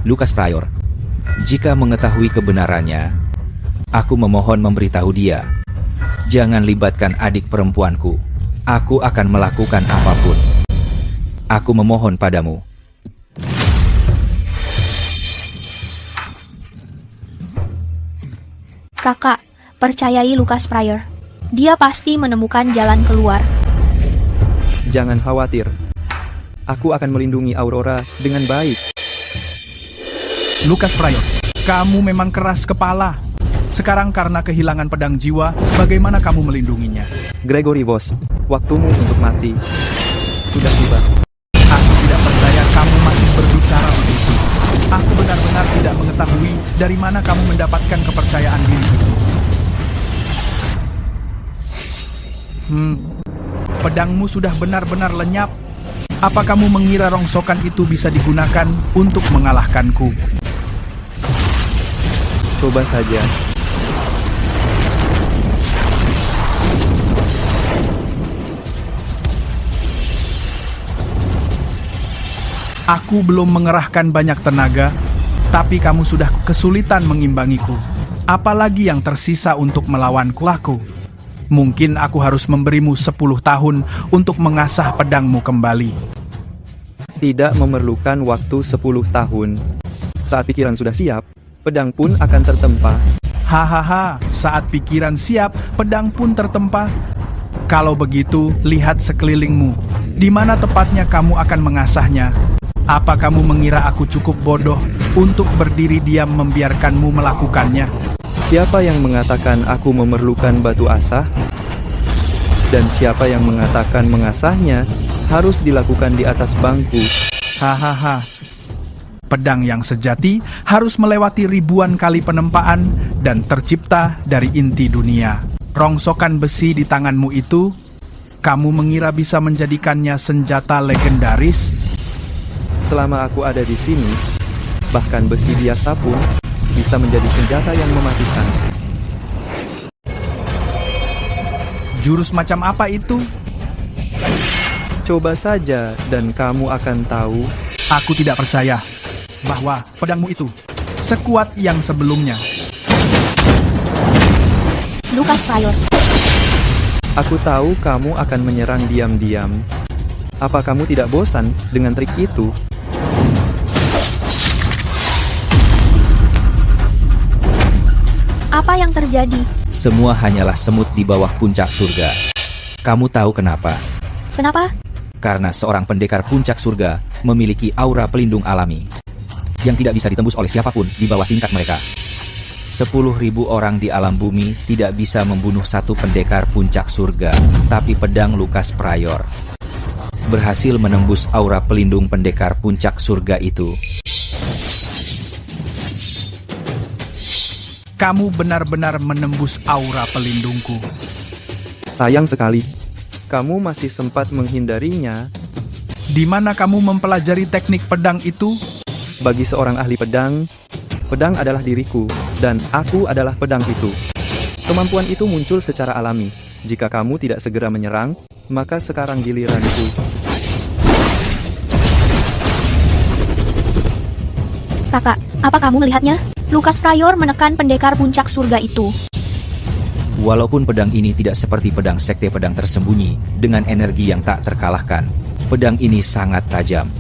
Lucas Pryor, jika mengetahui kebenarannya, aku memohon memberitahu dia. Jangan libatkan adik perempuanku. Aku akan melakukan apapun. Aku memohon padamu. Kakak, percayai Lucas Pryor. Dia pasti menemukan jalan keluar. Jangan khawatir. Aku akan melindungi Aurora dengan baik. Lucas Pryor, kamu memang keras kepala. Sekarang karena kehilangan pedang jiwa, bagaimana kamu melindunginya? Gregory Voss, waktumu untuk mati sudah tiba. Aku tidak percaya kamu masih berbicara begitu. Aku benar-benar tidak mengetahui dari mana kamu mendapatkan kepercayaan diri itu. Pedangmu sudah benar-benar lenyap. Apa kamu mengira rongsokan itu bisa digunakan untuk mengalahkanku? Coba saja. Aku belum mengerahkan banyak tenaga, tapi kamu sudah kesulitan mengimbangiku. Apalagi yang tersisa untuk melawanku aku? Mungkin aku harus memberimu 10 tahun untuk mengasah pedangmu kembali. Tidak memerlukan waktu 10 tahun. Saat pikiran sudah siap, pedang pun akan tertempa. Hahaha, saat pikiran siap, pedang pun tertempa. Kalau begitu, lihat sekelilingmu. Di mana tepatnya kamu akan mengasahnya? Apa kamu mengira aku cukup bodoh untuk berdiri diam membiarkanmu melakukannya? Siapa yang mengatakan aku memerlukan batu asah? Dan siapa yang mengatakan mengasahnya harus dilakukan di atas bangku? Hahaha. Pedang yang sejati harus melewati ribuan kali penempaan dan tercipta dari inti dunia. Rongsokan besi di tanganmu itu, kamu mengira bisa menjadikannya senjata legendaris? Selama aku ada di sini, bahkan besi biasa pun bisa menjadi senjata yang mematikan. Jurus macam apa itu? Coba saja dan kamu akan tahu. Aku tidak percaya bahwa pedangmu itu sekuat yang sebelumnya. Lucas Pryor. Aku tahu kamu akan menyerang diam-diam. Apa kamu tidak bosan dengan trik itu? Apa yang terjadi? Semua hanyalah semut di bawah puncak surga. Kamu tahu kenapa? Kenapa? Karena seorang pendekar puncak surga memiliki aura pelindung alami yang tidak bisa ditembus oleh siapapun di bawah tingkat mereka. 10.000 orang di alam bumi tidak bisa membunuh satu pendekar puncak surga, tapi pedang Lucas Pryor berhasil menembus aura pelindung pendekar puncak surga itu. Kamu benar-benar menembus aura pelindungku. Sayang sekali, kamu masih sempat menghindarinya. Di mana kamu mempelajari teknik pedang itu? Bagi seorang ahli pedang, pedang adalah diriku, dan aku adalah pedang itu. Kemampuan itu muncul secara alami. Jika kamu tidak segera menyerang, maka sekarang giliranku. Kakak, apa kamu melihatnya? Lucas Pryor menekan pendekar puncak surga itu. Walaupun pedang ini tidak seperti pedang sekte pedang tersembunyi, dengan energi yang tak terkalahkan, Pedang ini sangat tajam.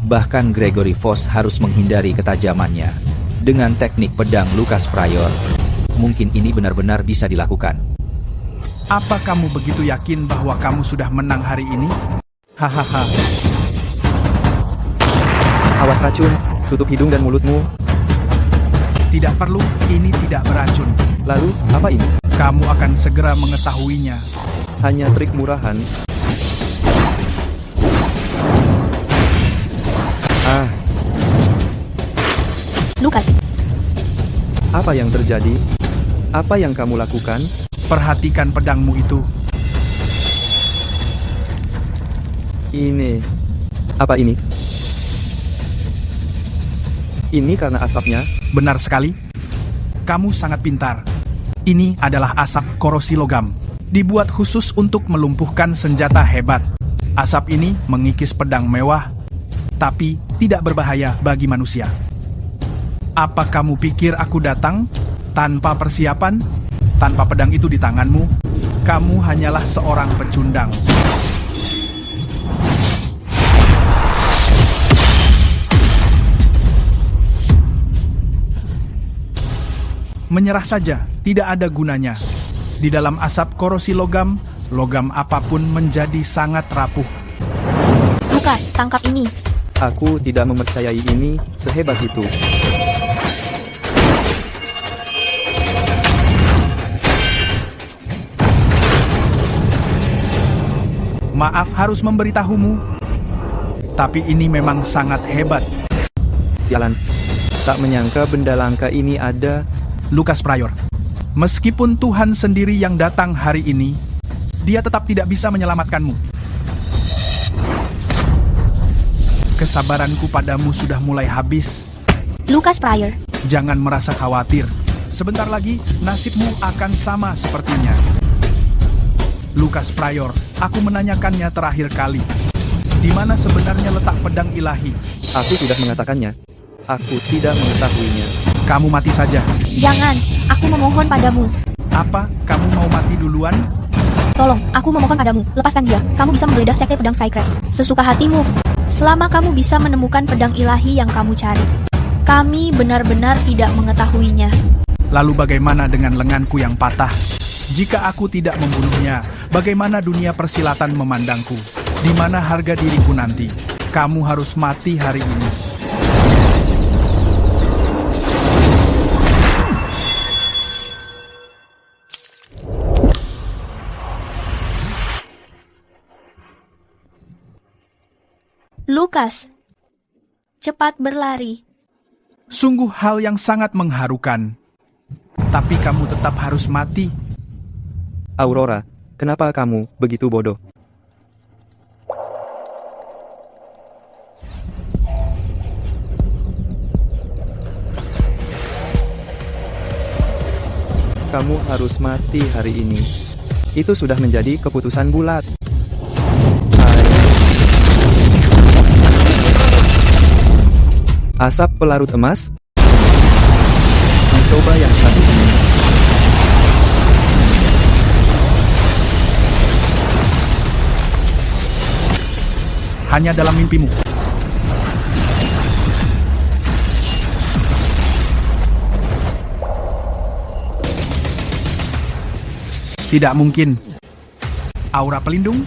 Bahkan Gregory Foss harus menghindari ketajamannya. Dengan teknik pedang Lucas Pryor, mungkin ini benar-benar bisa dilakukan. Apa kamu begitu yakin bahwa kamu sudah menang hari ini? Hahaha. Awas racun, tutup hidung dan mulutmu. Tidak perlu, ini tidak beracun. Lalu, apa ini? Kamu akan segera mengetahuinya. Hanya trik murahan. Lucas, apa yang terjadi? Apa yang kamu lakukan? Perhatikan pedangmu itu. Ini. Apa ini? Ini karena asapnya? Benar sekali. Kamu sangat pintar. Ini adalah asap korosi logam. Dibuat khusus untuk melumpuhkan senjata hebat. Asap ini mengikis pedang mewah, tapi tidak berbahaya bagi manusia. Apa kamu pikir aku datang tanpa persiapan? Tanpa pedang itu di tanganmu, kamu hanyalah seorang pecundang. Menyerah saja, tidak ada gunanya. Di dalam asap korosi logam, logam apapun menjadi sangat rapuh. Lucas, tangkap ini. Aku tidak mempercayai ini sehebat itu. Maaf harus memberitahumu, tapi ini memang sangat hebat. Sialan, tak menyangka benda langka ini ada. Lucas Pryor, meskipun Tuhan sendiri yang datang hari ini, dia tetap tidak bisa menyelamatkanmu. Kesabaranku padamu sudah mulai habis. Lucas Pryor, jangan merasa khawatir. Sebentar lagi, nasibmu akan sama sepertinya. Lucas Pryor, aku menanyakannya terakhir kali. Di mana sebenarnya letak pedang ilahi? Aku sudah mengatakannya. Aku tidak mengetahuinya. Kamu mati saja. Jangan, aku memohon padamu. Apa? Kamu mau mati duluan? Tolong, aku memohon padamu, lepaskan dia. Kamu bisa menggeledah sekte pedang Skycrest sesuka hatimu. Selama kamu bisa menemukan pedang ilahi yang kamu cari. Kami benar-benar tidak mengetahuinya. Lalu bagaimana dengan lenganku yang patah? Jika aku tidak membunuhnya, bagaimana dunia persilatan memandangku? Di mana harga diriku nanti? Kamu harus mati hari ini. Lucas, cepat berlari. Sungguh hal yang sangat mengharukan. Tapi kamu tetap harus mati. Aurora, kenapa kamu begitu bodoh? Kamu harus mati hari ini. Itu sudah menjadi keputusan bulat. Asap pelarut emas? Mencoba yang satu ini. Hanya dalam mimpimu. Tidak mungkin. Aura pelindung?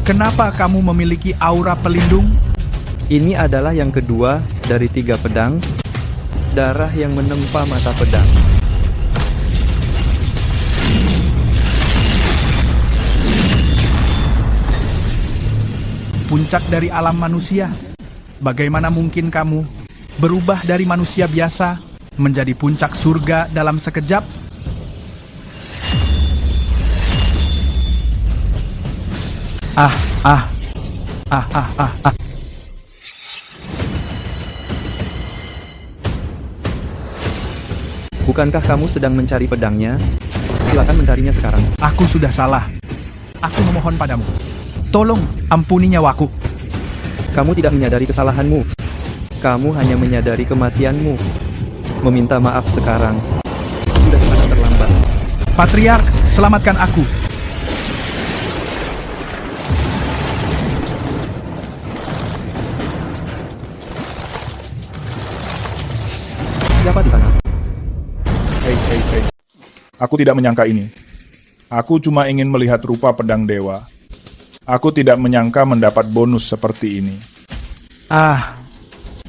Kenapa kamu memiliki aura pelindung? Ini adalah yang kedua dari 3 pedang. Darah yang menempa mata pedang. Puncak dari alam manusia. Bagaimana mungkin kamu berubah dari manusia biasa menjadi puncak surga dalam sekejap? Bukankah kamu sedang mencari pedangnya? Silakan mencarinya sekarang. Aku sudah salah. Aku memohon padamu. Tolong, ampuni nyawaku. Kamu tidak menyadari kesalahanmu. Kamu hanya menyadari kematianmu. Meminta maaf sekarang sudah sangat terlambat. Patriark, selamatkan aku. Siapa di sana? Hei. Aku tidak menyangka ini. Aku cuma ingin melihat rupa pedang dewa. Aku tidak menyangka mendapat bonus seperti ini.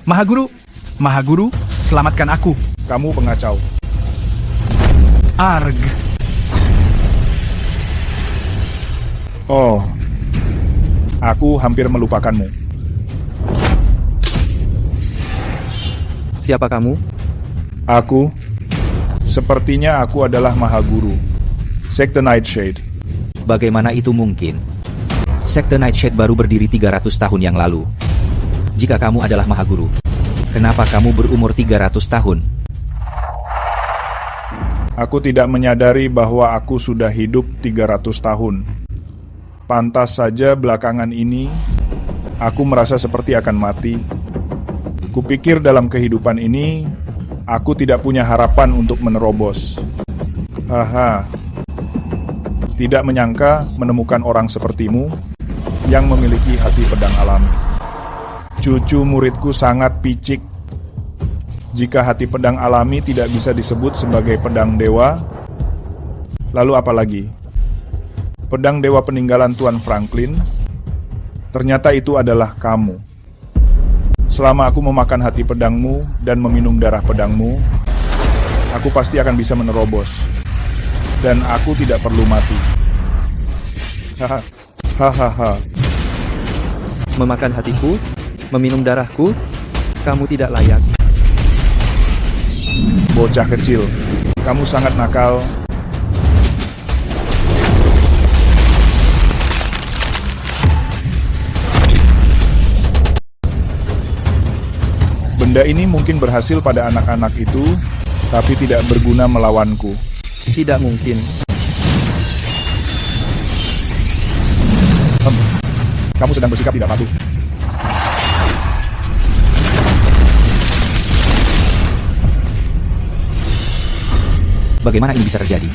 Mahaguru, selamatkan aku. Kamu pengacau. Arg. Oh, aku hampir melupakanmu. Siapa kamu? Aku, sepertinya aku adalah Mahaguru, Sekte Nightshade. Bagaimana itu mungkin? Sekte Nightshade baru berdiri 300 tahun yang lalu. Jika kamu adalah Mahaguru, kenapa kamu berumur 300 tahun? Aku tidak menyadari bahwa aku sudah hidup 300 tahun. Pantas saja belakangan ini, aku merasa seperti akan mati. Kupikir dalam kehidupan ini, aku tidak punya harapan untuk menerobos. Tidak menyangka menemukan orang sepertimu yang memiliki hati pedang alami. Cucu muridku sangat picik. Jika hati pedang alami tidak bisa disebut sebagai pedang dewa, lalu apa lagi? Pedang dewa peninggalan Tuan Franklin, ternyata itu adalah kamu. Selama aku memakan hati pedangmu dan meminum darah pedangmu, aku pasti akan bisa menerobos. Dan aku tidak perlu mati. Hahaha. Memakan hatiku? Meminum darahku? Kamu tidak layak. Bocah kecil, kamu sangat nakal. Benda ini mungkin berhasil pada anak-anak itu, tapi tidak berguna melawanku. Tidak mungkin. Kamu sedang bersikap tidak patuh. Bagaimana ini bisa terjadi?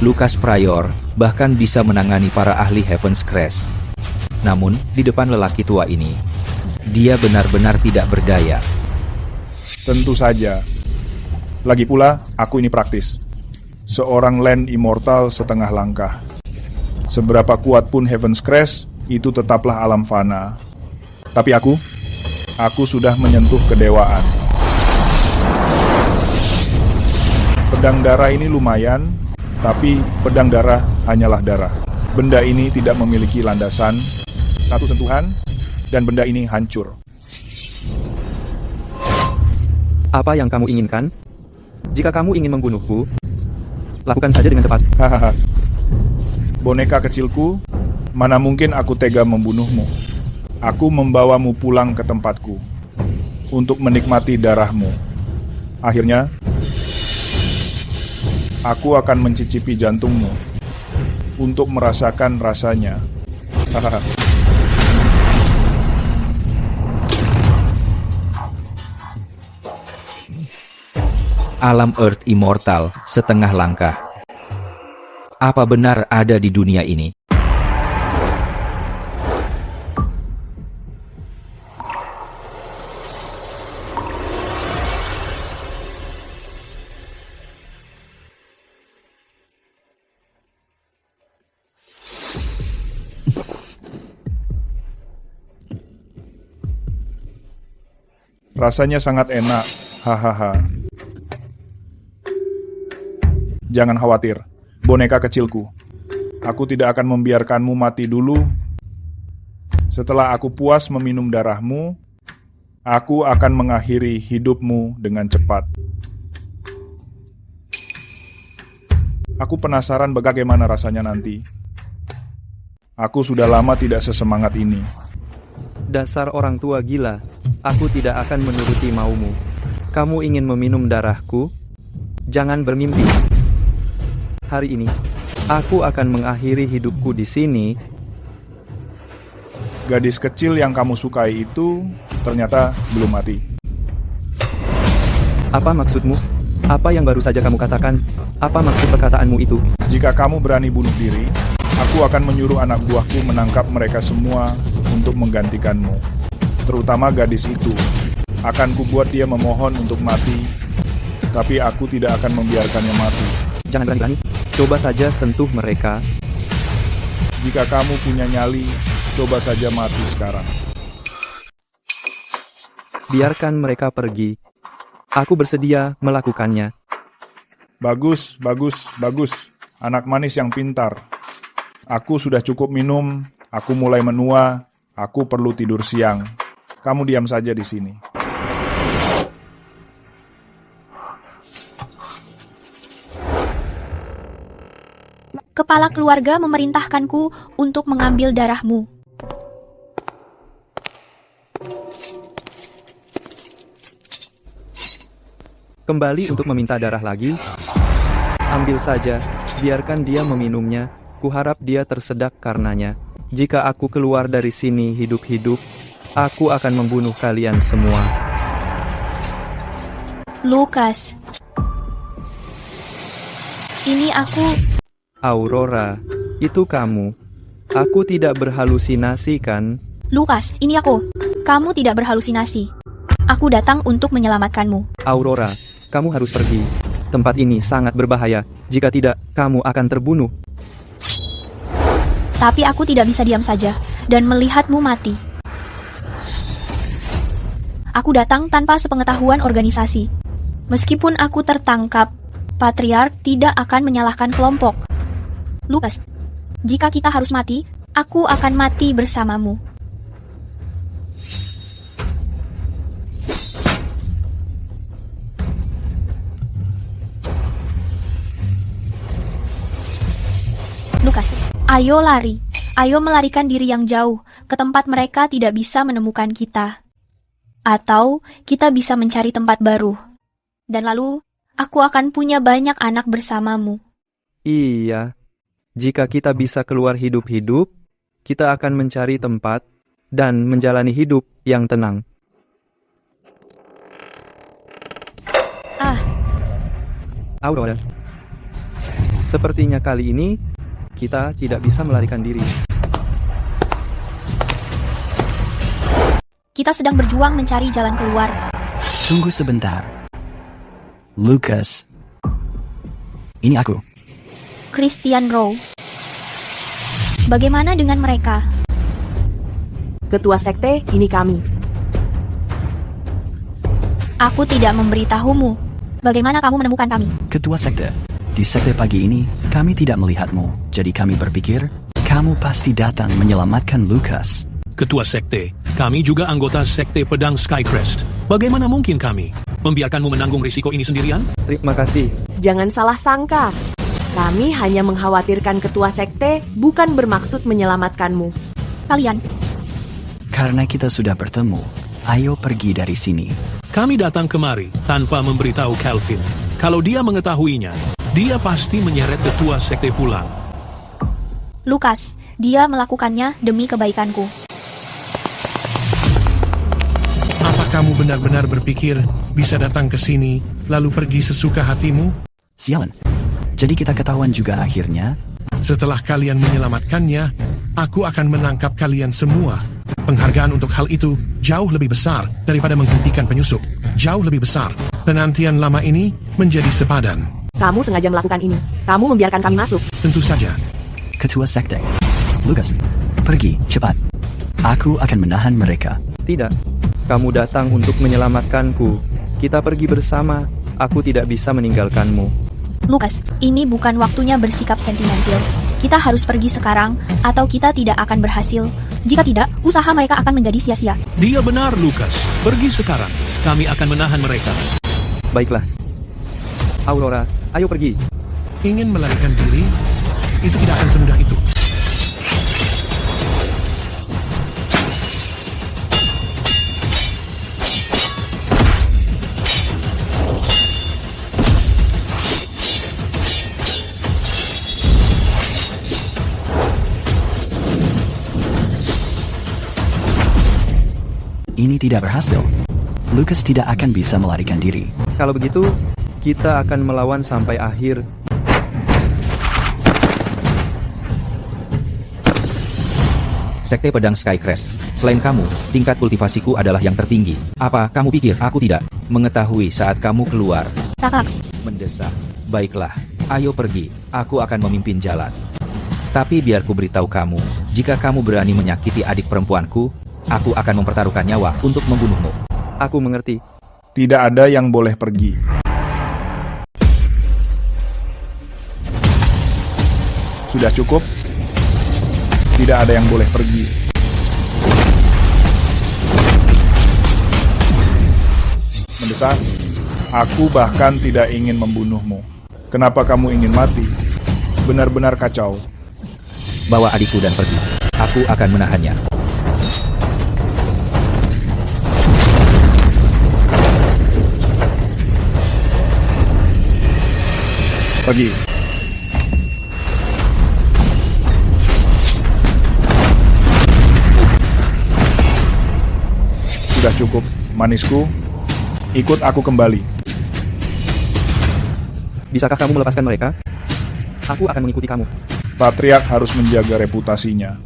Lucas Pryor bahkan bisa menangani para ahli Heaven's Crest. Namun, di depan lelaki tua ini, dia benar-benar tidak berdaya. Tentu saja. Lagi pula, aku ini praktis. Seorang Land Immortal setengah langkah. Seberapa kuat pun Heaven's Crest, itu tetaplah alam fana. Tapi aku sudah menyentuh kedewaan. Pedang darah ini lumayan, tapi pedang darah hanyalah darah. Benda ini tidak memiliki landasan, satu sentuhan, dan benda ini hancur. Apa yang kamu inginkan? Jika kamu ingin membunuhku, lakukan saja dengan tepat. Hahaha. Boneka kecilku, mana mungkin aku tega membunuhmu. Aku membawamu pulang ke tempatku untuk menikmati darahmu. Akhirnya, aku akan mencicipi jantungmu untuk merasakan rasanya. Hahaha. Alam Earth Immortal setengah langkah. Apa benar ada di dunia ini? Rasanya sangat enak. Hahaha. Jangan khawatir, boneka kecilku. Aku tidak akan membiarkanmu mati dulu. Setelah aku puas meminum darahmu, aku akan mengakhiri hidupmu dengan cepat. Aku penasaran bagaimana rasanya nanti. Aku sudah lama tidak sesemangat ini. Dasar orang tua gila, aku tidak akan menuruti maumu. Kamu ingin meminum darahku? Jangan bermimpi. Hari ini, aku akan mengakhiri hidupku di sini. Gadis kecil yang kamu sukai itu ternyata belum mati. Apa maksudmu? Apa yang baru saja kamu katakan? Apa maksud perkataanmu itu? Jika kamu berani bunuh diri, aku akan menyuruh anak buahku menangkap mereka semua untuk menggantikanmu. Terutama gadis itu. Akan kubuat dia memohon untuk mati Tapi aku tidak akan membiarkannya mati. Jangan berani-berani. Coba saja sentuh mereka. Jika kamu punya nyali, coba saja mati sekarang. Biarkan mereka pergi. Aku bersedia melakukannya. Bagus, bagus, bagus. Anak manis yang pintar. Aku sudah cukup minum, aku mulai menua, aku perlu tidur siang. Kamu diam saja di sini. Kepala keluarga memerintahkanku untuk mengambil darahmu. Kembali untuk meminta darah lagi. Ambil saja, biarkan dia meminumnya. Kuharap dia tersedak karenanya. Jika aku keluar dari sini hidup-hidup, aku akan membunuh kalian semua. Lucas. Ini aku. Aurora, itu kamu. Aku tidak berhalusinasi kan? Lucas, ini aku. Kamu tidak berhalusinasi. Aku datang untuk menyelamatkanmu. Aurora, kamu harus pergi. Tempat ini sangat berbahaya. Jika tidak, kamu akan terbunuh. Tapi aku tidak bisa diam saja dan melihatmu mati. Aku datang tanpa sepengetahuan organisasi. Meskipun aku tertangkap, Patriark tidak akan menyalahkan kelompok. Lucas, jika kita harus mati, aku akan mati bersamamu. Lucas, ayo lari. Ayo melarikan diri yang jauh, ke tempat mereka tidak bisa menemukan kita. Atau kita bisa mencari tempat baru. Dan lalu, aku akan punya banyak anak bersamamu. Iya. Jika kita bisa keluar hidup-hidup, kita akan mencari tempat dan menjalani hidup yang tenang. Aurora. Sepertinya kali ini, kita tidak bisa melarikan diri. Kita sedang berjuang mencari jalan keluar. Tunggu sebentar. Lucas. Ini aku. Christian Rowe. Bagaimana dengan mereka? Ketua sekte, ini kami. Aku tidak memberitahumu. Bagaimana kamu menemukan kami? Ketua sekte. Di sekte pagi ini, kami tidak melihatmu. Jadi kami berpikir, kamu pasti datang menyelamatkan Lucas. Ketua sekte, kami juga anggota sekte pedang Skycrest. Bagaimana mungkin kami membiarkanmu menanggung risiko ini sendirian? Terima kasih. Jangan salah sangka. Kami hanya mengkhawatirkan ketua sekte, bukan bermaksud menyelamatkanmu. Kalian. Karena kita sudah bertemu, ayo pergi dari sini. Kami datang kemari tanpa memberitahu Calvin. Kalau dia mengetahuinya, dia pasti menyeret ketua sekte pulang. Lucas, dia melakukannya demi kebaikanku. Apa kamu benar-benar berpikir bisa datang ke sini, lalu pergi sesuka hatimu? Sialan. Jadi kita ketahuan juga akhirnya. Setelah kalian menyelamatkannya, aku akan menangkap kalian semua. Penghargaan untuk hal itu jauh lebih besar daripada menghentikan penyusup. Jauh lebih besar. Penantian lama ini menjadi sepadan. Kamu sengaja melakukan ini. Kamu membiarkan kami masuk. Tentu saja. Ketua sekte. Lucas, pergi, cepat. Aku akan menahan mereka. Tidak. Kamu datang untuk menyelamatkanku. Kita pergi bersama. Aku tidak bisa meninggalkanmu. Lucas, ini bukan waktunya bersikap sentimental. Kita harus pergi sekarang, atau kita tidak akan berhasil. Jika tidak, usaha mereka akan menjadi sia-sia. Dia benar, Lucas. Pergi sekarang. Kami akan menahan mereka. Baiklah. Aurora, ayo pergi. Ingin melarikan diri? Itu tidak akan semudah itu. Ini tidak berhasil. Lucas tidak akan bisa melarikan diri. Kalau begitu, kita akan melawan sampai akhir. Sekte pedang Skycrest. Selain kamu, tingkat kultivasiku adalah yang tertinggi. Apa kamu pikir aku tidak mengetahui saat kamu keluar? kakak. Mendesak. Baiklah, ayo pergi. Aku akan memimpin jalan. Tapi biar ku beritahu kamu, jika kamu berani menyakiti adik perempuanku, aku akan mempertaruhkan nyawa untuk membunuhmu. Aku mengerti. Tidak ada yang boleh pergi. Sudah cukup? Tidak ada yang boleh pergi. Mendesak, aku bahkan tidak ingin membunuhmu. Kenapa kamu ingin mati? Benar-benar kacau. Bawa adikku dan pergi. Aku akan menahannya. Pergi. Sudah cukup, manisku. Ikut aku kembali. Bisakah kamu melepaskan mereka? Aku akan mengikuti kamu. Patriark harus menjaga reputasinya.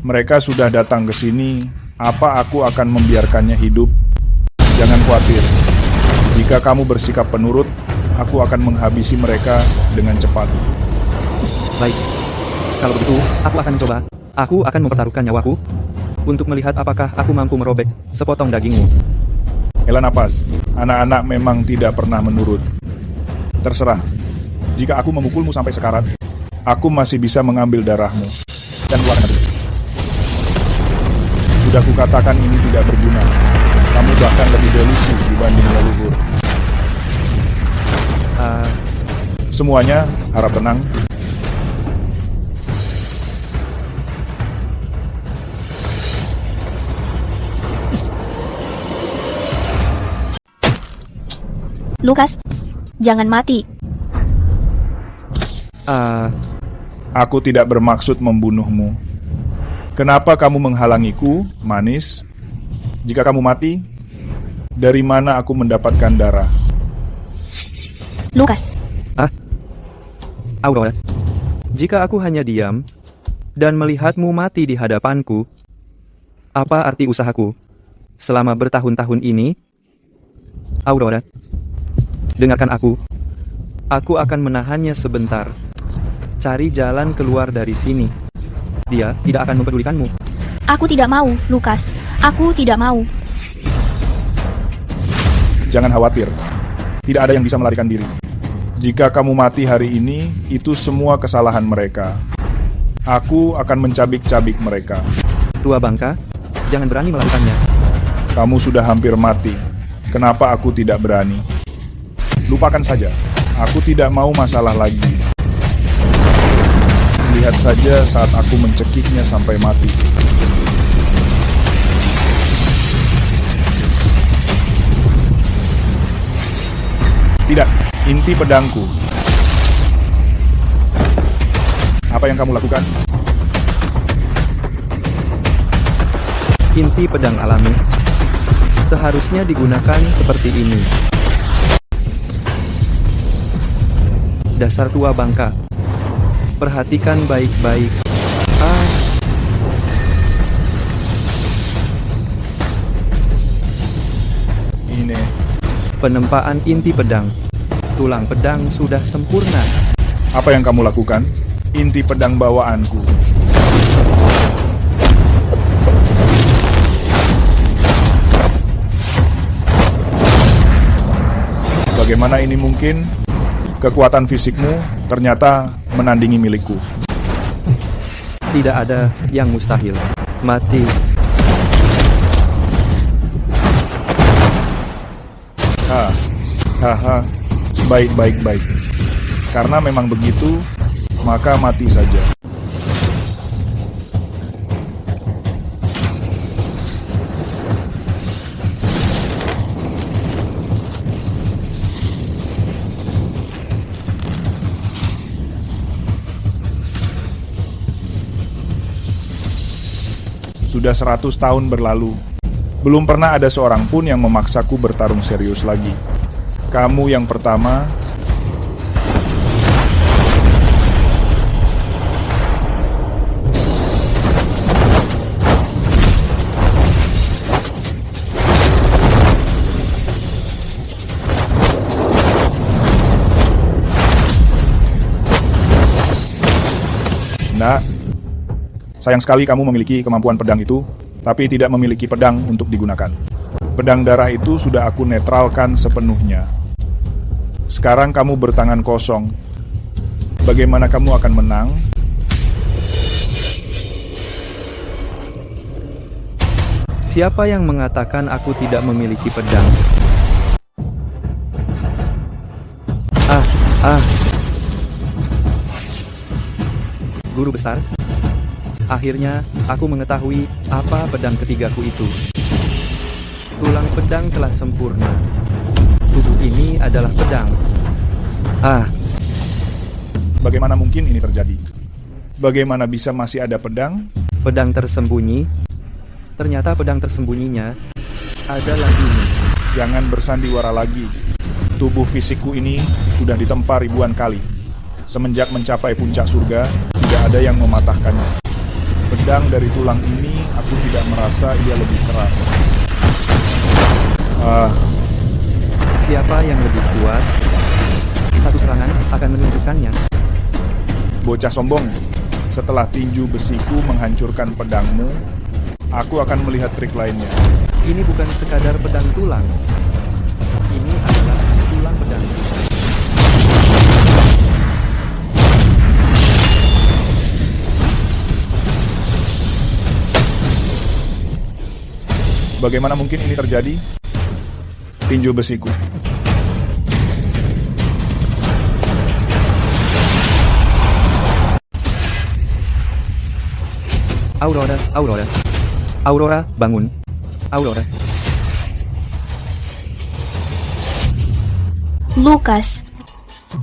Mereka sudah datang ke sini, apa aku akan membiarkannya hidup? Jangan khawatir. Jika kamu bersikap penurut, aku akan menghabisi mereka dengan cepat. Baik. Kalau begitu, aku akan mencoba. Aku akan mempertaruhkan nyawaku untuk melihat apakah aku mampu merobek sepotong dagingmu. Hela napas. Anak-anak memang tidak pernah menurut. Terserah. Jika aku memukulmu sampai sekarat, aku masih bisa mengambil darahmu dan keluarkan. Sudah kukatakan ini tidak berguna. Kamu bahkan lebih delusi dibanding leluhur. Semuanya harap tenang. Lukas, jangan mati. Aku tidak bermaksud membunuhmu. Kenapa kamu menghalangiku, manis? Jika kamu mati, dari mana aku mendapatkan darah? Lukas. Aurora, jika aku hanya diam dan melihatmu mati di hadapanku, apa arti usahaku selama bertahun-tahun ini? Aurora, dengarkan aku. Aku akan menahannya sebentar. Cari jalan keluar dari sini. Dia tidak akan mempedulikanmu. Aku tidak mau, Lukas. Aku tidak mau. Jangan khawatir. Tidak ada yang bisa melarikan diri. Jika kamu mati hari ini, itu semua kesalahan mereka. Aku akan mencabik-cabik mereka. Tua bangka, jangan berani melakukannya. Kamu sudah hampir mati. Kenapa aku tidak berani? Lupakan saja. Aku tidak mau masalah lagi. Lihat saja saat aku mencekiknya sampai mati. Tidak, inti pedangku. Apa yang kamu lakukan? Inti pedang alami seharusnya digunakan seperti ini. Dasar tua bangka. Perhatikan baik-baik. Ini. Penempaan inti pedang. Tulang pedang sudah sempurna. Apa yang kamu lakukan? Inti pedang bawaanku. Bagaimana ini mungkin? Kekuatan fisikmu ternyata menandingi milikku. Tidak ada yang mustahil. Mati. Baik. Karena memang begitu, maka mati saja. Sudah 100 tahun berlalu. Belum pernah ada seorang pun yang memaksaku bertarung serius lagi. Kamu yang pertama. Sayang sekali kamu memiliki kemampuan pedang itu, tapi tidak memiliki pedang untuk digunakan. Pedang darah itu sudah aku netralkan sepenuhnya. Sekarang kamu bertangan kosong. Bagaimana kamu akan menang? Siapa yang mengatakan aku tidak memiliki pedang? Guru besar, akhirnya aku mengetahui apa pedang ketigaku itu. Tulang pedang telah sempurna. Tubuh ini adalah pedang. Bagaimana mungkin ini terjadi? Bagaimana bisa masih ada pedang? Pedang tersembunyi. Ternyata pedang tersembunyinya adalah ini. Jangan bersandiwara lagi. Tubuh fisikku ini sudah ditempa ribuan kali. Semenjak mencapai puncak surga, tidak ada yang mematahkannya. Pedang dari tulang ini, aku tidak merasa ia lebih keras. Siapa yang lebih kuat? Satu serangan akan menunjukkannya. Bocah sombong, setelah tinju besiku menghancurkan pedangmu, aku akan melihat trik lainnya. Ini bukan sekadar pedang tulang. Ini adalah tulang pedang. Bagaimana mungkin ini terjadi? Tinju besiku. Aurora, bangun. Aurora. Lucas.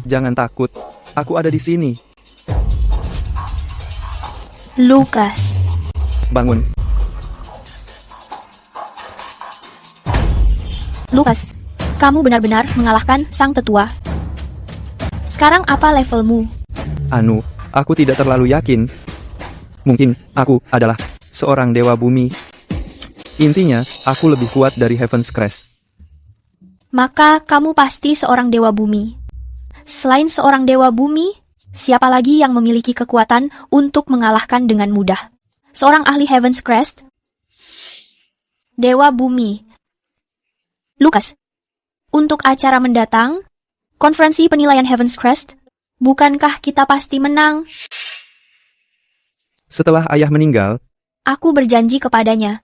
Jangan takut. Aku ada di sini. Lucas. Bangun. Lucas, kamu benar-benar mengalahkan sang tetua. Sekarang apa levelmu? Aku tidak terlalu yakin. Mungkin aku adalah seorang dewa bumi. Intinya, aku lebih kuat dari Heaven's Crest. Maka kamu pasti seorang dewa bumi. Selain seorang dewa bumi, siapa lagi yang memiliki kekuatan untuk mengalahkan dengan mudah? Seorang ahli Heaven's Crest? Dewa bumi. Lucas, untuk acara mendatang, konferensi penilaian Heaven's Crest, bukankah kita pasti menang? Setelah ayah meninggal, aku berjanji kepadanya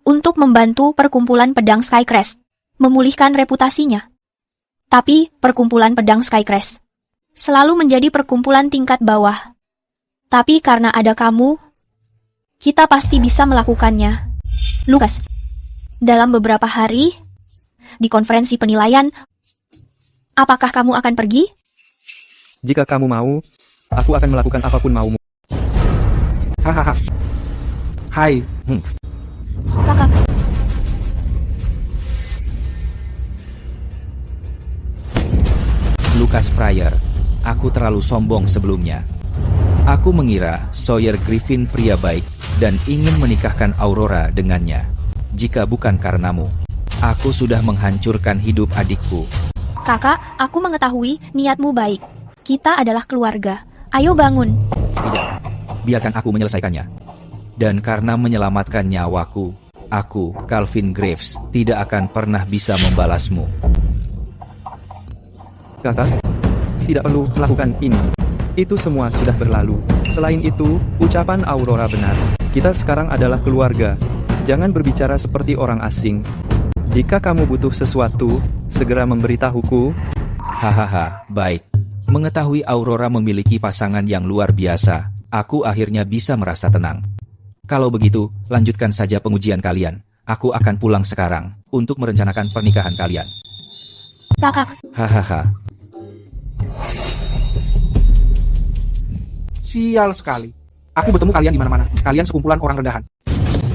untuk membantu perkumpulan pedang Skycrest memulihkan reputasinya. Tapi perkumpulan pedang Skycrest selalu menjadi perkumpulan tingkat bawah. Tapi karena ada kamu, kita pasti bisa melakukannya. Lucas, dalam beberapa hari, di konferensi penilaian, apakah kamu akan pergi? Jika kamu mau, aku akan melakukan apapun maumu. Hahaha. Hai. Kakak. Lucas Pryor, aku terlalu sombong sebelumnya. Aku mengira Sawyer Griffin pria baik dan ingin menikahkan Aurora dengannya. Jika bukan karenamu, aku sudah menghancurkan hidup adikku. Kakak, aku mengetahui niatmu baik. Kita adalah keluarga. Ayo bangun. Tidak, biarkan aku menyelesaikannya. Dan karena menyelamatkan nyawaku, aku, Calvin Graves, tidak akan pernah bisa membalasmu. Kakak, tidak perlu melakukan ini. Itu semua sudah berlalu. Selain itu, ucapan Aurora benar. Kita sekarang adalah keluarga. Jangan berbicara seperti orang asing. Jika kamu butuh sesuatu, segera memberitahuku. Hahaha, baik. Mengetahui Aurora memiliki pasangan yang luar biasa, aku akhirnya bisa merasa tenang. Kalau begitu, lanjutkan saja pengujian kalian. Aku akan pulang sekarang untuk merencanakan pernikahan kalian. Kakak. Hahaha. Sial sekali. Aku bertemu kalian di mana-mana. Kalian sekumpulan orang rendahan.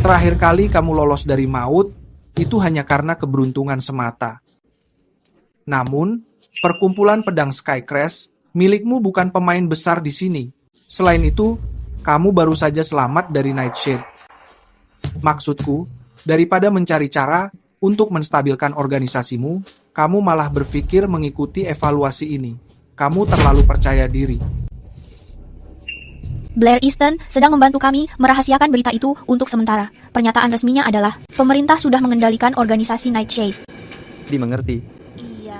Terakhir kali kamu lolos dari maut, itu hanya karena keberuntungan semata. Namun, perkumpulan pedang Skycrest milikmu bukan pemain besar di sini. Selain itu, kamu baru saja selamat dari Nightshade. Maksudku, daripada mencari cara untuk menstabilkan organisasimu, kamu malah berpikir mengikuti evaluasi ini. Kamu terlalu percaya diri. Blair Easton sedang membantu kami merahasiakan berita itu untuk sementara. Pernyataan resminya adalah, pemerintah sudah mengendalikan organisasi Nightshade. Dimengerti. Iya.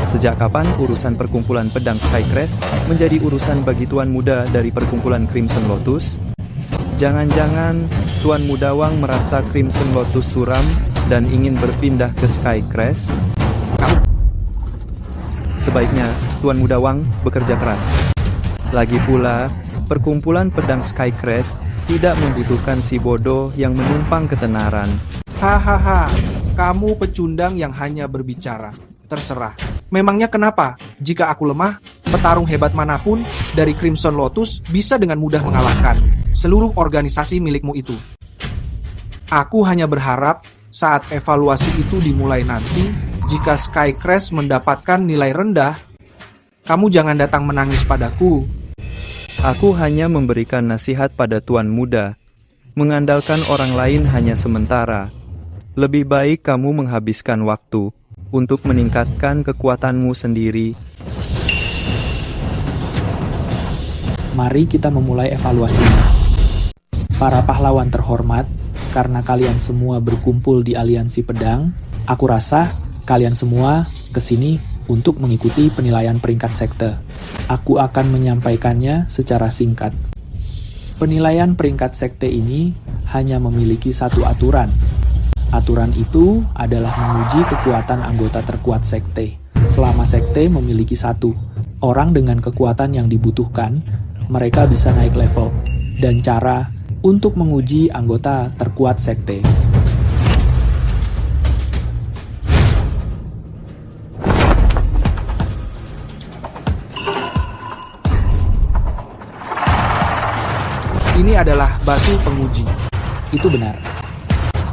Sejak kapan urusan perkumpulan pedang Skycrest menjadi urusan bagi Tuan Muda dari perkumpulan Crimson Lotus? Jangan-jangan Tuan Muda Wang merasa Crimson Lotus suram dan ingin berpindah ke Skycrest? Sebaiknya Tuan Muda Wang bekerja keras. Lagi pula, perkumpulan pedang Skycrest tidak membutuhkan si bodoh yang menumpang ketenaran. Hahaha, kamu pecundang yang hanya berbicara. Terserah. Memangnya kenapa? Jika aku lemah, petarung hebat manapun dari Crimson Lotus bisa dengan mudah mengalahkan seluruh organisasi milikmu itu. Aku hanya berharap saat evaluasi itu dimulai nanti, jika Skycrest mendapatkan nilai rendah, kamu jangan datang menangis padaku. Aku hanya memberikan nasihat pada Tuan Muda. Mengandalkan orang lain hanya sementara. Lebih baik kamu menghabiskan waktu untuk meningkatkan kekuatanmu sendiri. Mari kita memulai evaluasinya. Para pahlawan terhormat, karena kalian semua berkumpul di aliansi pedang, aku rasa kalian semua kesini untuk mengikuti penilaian peringkat sekte. Aku akan menyampaikannya secara singkat. Penilaian peringkat sekte ini hanya memiliki satu aturan. Aturan itu adalah menguji kekuatan anggota terkuat sekte. Selama sekte memiliki satu orang dengan kekuatan yang dibutuhkan, mereka bisa naik level. Dan cara untuk menguji anggota terkuat sekte. Ini adalah batu penguji. Itu benar.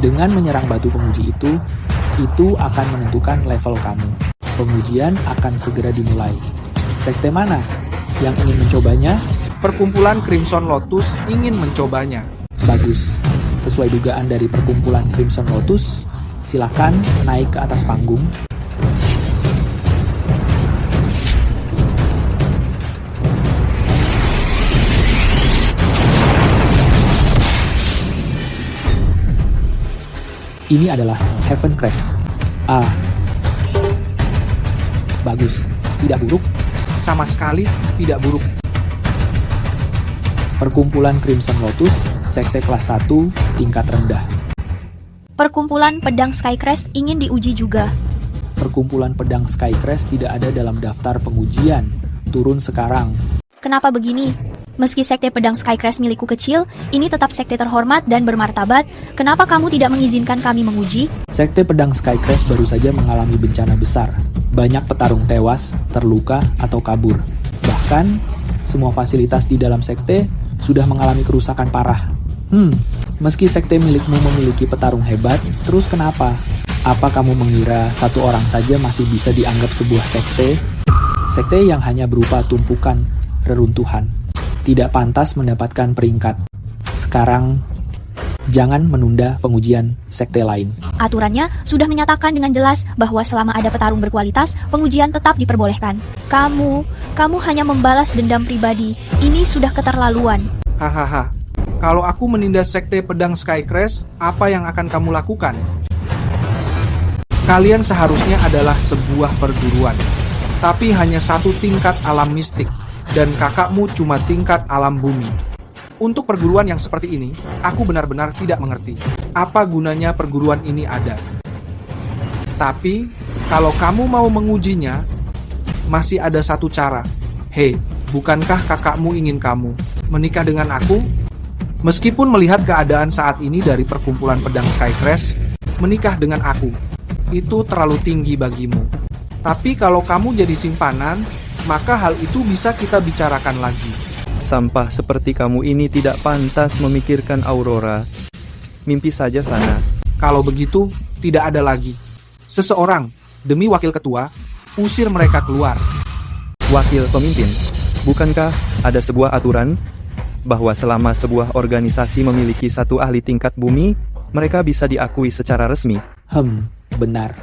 Dengan menyerang batu penguji itu akan menentukan level kamu. Pengujian akan segera dimulai. Sekte mana yang ingin mencobanya? Perkumpulan Crimson Lotus ingin mencobanya. Bagus. Sesuai dugaan dari perkumpulan Crimson Lotus, silakan naik ke atas panggung. Ini adalah Heaven Crest. Bagus. Tidak buruk? Sama sekali tidak buruk. Perkumpulan Crimson Lotus, sekte kelas 1, tingkat rendah. Perkumpulan pedang Skycrest ingin diuji juga. Perkumpulan pedang Skycrest tidak ada dalam daftar pengujian. Turun sekarang. Kenapa begini? Meski sekte pedang Skycrest milikku kecil, ini tetap sekte terhormat dan bermartabat. Kenapa kamu tidak mengizinkan kami menguji? Sekte pedang Skycrest baru saja mengalami bencana besar. Banyak petarung tewas, terluka, atau kabur. Bahkan, semua fasilitas di dalam sekte sudah mengalami kerusakan parah. Meski sekte milikmu memiliki petarung hebat, terus kenapa? Apa kamu mengira satu orang saja masih bisa dianggap sebuah sekte? Sekte yang hanya berupa tumpukan reruntuhan. Tidak pantas mendapatkan peringkat. Sekarang, jangan menunda pengujian sekte lain. Aturannya sudah menyatakan dengan jelas bahwa selama ada petarung berkualitas, pengujian tetap diperbolehkan. Kamu hanya membalas dendam pribadi. Ini sudah keterlaluan. Hahaha. Kalau aku menindas sekte pedang Skycrest, apa yang akan kamu lakukan? Kalian seharusnya adalah sebuah perguruan, tapi hanya satu tingkat alam mistik. Dan kakakmu cuma tingkat alam bumi. Untuk perguruan yang seperti ini, aku benar-benar tidak mengerti apa gunanya perguruan ini ada. Tapi, kalau kamu mau mengujinya, masih ada satu cara. Hei, bukankah kakakmu ingin kamu menikah dengan aku? Meskipun melihat keadaan saat ini dari perkumpulan pedang Skycrest, menikah dengan aku, itu terlalu tinggi bagimu. Tapi kalau kamu jadi simpanan, maka hal itu bisa kita bicarakan lagi. Sampah seperti kamu ini tidak pantas memikirkan Aurora. Mimpi saja sana. Kalau begitu, tidak ada lagi. Seseorang, demi wakil ketua, usir mereka keluar. Wakil pemimpin, bukankah ada sebuah aturan bahwa selama sebuah organisasi memiliki satu ahli tingkat bumi, mereka bisa diakui secara resmi? Benar.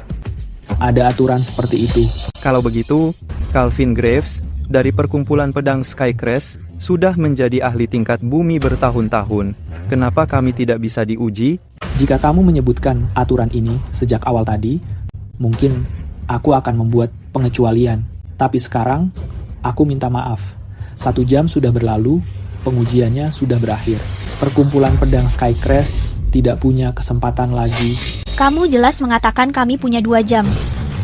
Ada aturan seperti itu. Kalau begitu, Calvin Graves dari perkumpulan pedang Skycrest Sudah menjadi ahli tingkat bumi bertahun-tahun, kenapa kami tidak bisa diuji? Jika kamu menyebutkan aturan ini sejak awal tadi, mungkin aku akan membuat pengecualian. Tapi sekarang, aku minta maaf. 1 jam sudah berlalu, pengujiannya sudah berakhir. Perkumpulan pedang Skycrest tidak punya kesempatan lagi. Kamu jelas mengatakan kami punya 2 jam.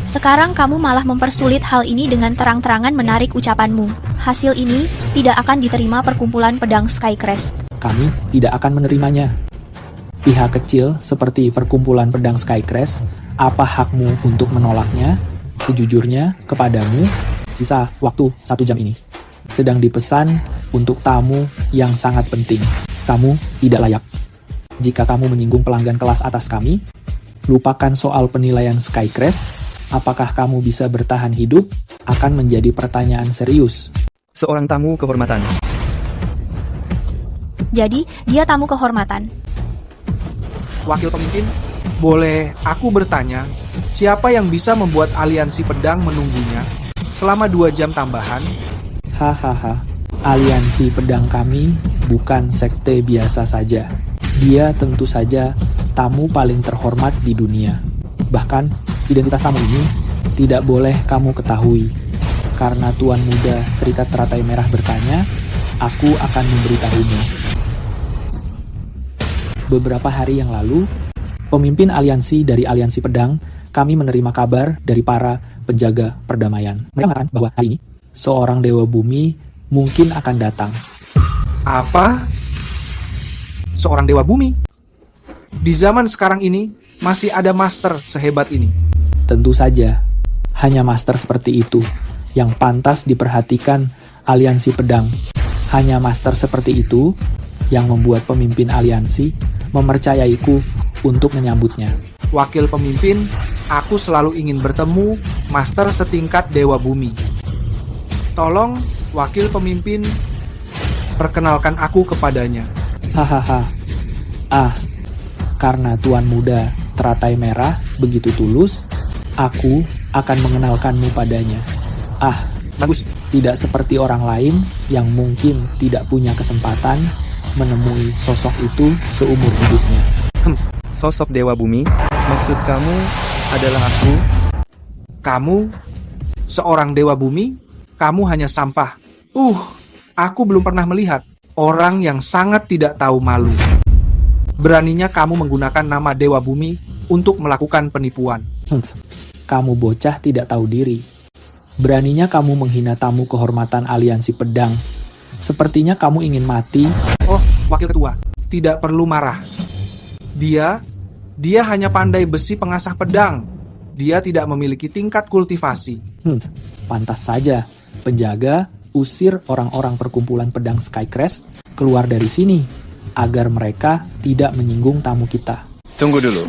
Sekarang kamu malah mempersulit hal ini dengan terang-terangan menarik ucapanmu. Hasil ini tidak akan diterima perkumpulan pedang Skycrest. Kami tidak akan menerimanya. Pihak kecil seperti perkumpulan pedang Skycrest, apa hakmu untuk menolaknya? Sejujurnya, kepadamu, sisa waktu 1 jam ini sedang dipesan untuk tamu yang sangat penting. Kamu tidak layak. Jika kamu menyinggung pelanggan kelas atas kami, lupakan soal penilaian Skycrest. Apakah kamu bisa bertahan hidup? Akan menjadi pertanyaan serius. Seorang tamu kehormatan. Jadi, dia tamu kehormatan. Wakil pemimpin, boleh aku bertanya, siapa yang bisa membuat aliansi pedang menunggunya selama 2 jam tambahan? Hahaha, aliansi pedang kami bukan sekte biasa saja. Dia tentu saja tamu paling terhormat di dunia. Bahkan, identitas tamu ini tidak boleh kamu ketahui. Karena Tuan Muda Serikat Teratai Merah bertanya, aku akan memberitahumu. Beberapa hari yang lalu, pemimpin aliansi dari aliansi pedang, kami menerima kabar dari para penjaga perdamaian. Mereka mengatakan bahwa hari ini, seorang dewa bumi mungkin akan datang. Apa? Seorang dewa bumi? Di zaman sekarang ini, masih ada master sehebat ini? Tentu saja, hanya master seperti itu yang pantas diperhatikan aliansi pedang. Hanya master seperti itu yang membuat pemimpin aliansi mempercayaiku untuk menyambutnya. Wakil pemimpin, aku selalu ingin bertemu master setingkat dewa bumi. Tolong, wakil pemimpin, perkenalkan aku kepadanya. Hahaha. Karena Tuan Muda Teratai Merah begitu tulus, aku akan mengenalkanmu padanya. Bagus. Tidak seperti orang lain yang mungkin tidak punya kesempatan menemui sosok itu seumur hidupnya. Sosok dewa bumi, maksud kamu adalah aku? Kamu, seorang dewa bumi, kamu hanya sampah. Aku belum pernah melihat orang yang sangat tidak tahu malu. Beraninya kamu menggunakan nama dewa bumi untuk melakukan penipuan. Kamu bocah tidak tahu diri. Beraninya kamu menghina tamu kehormatan aliansi pedang. Sepertinya kamu ingin mati. Oh, wakil ketua, tidak perlu marah. Dia hanya pandai besi pengasah pedang. Dia tidak memiliki tingkat kultivasi. Pantas saja. Penjaga, usir orang-orang perkumpulan pedang Skycrest keluar dari sini, agar mereka tidak menyinggung tamu kita. Tunggu dulu.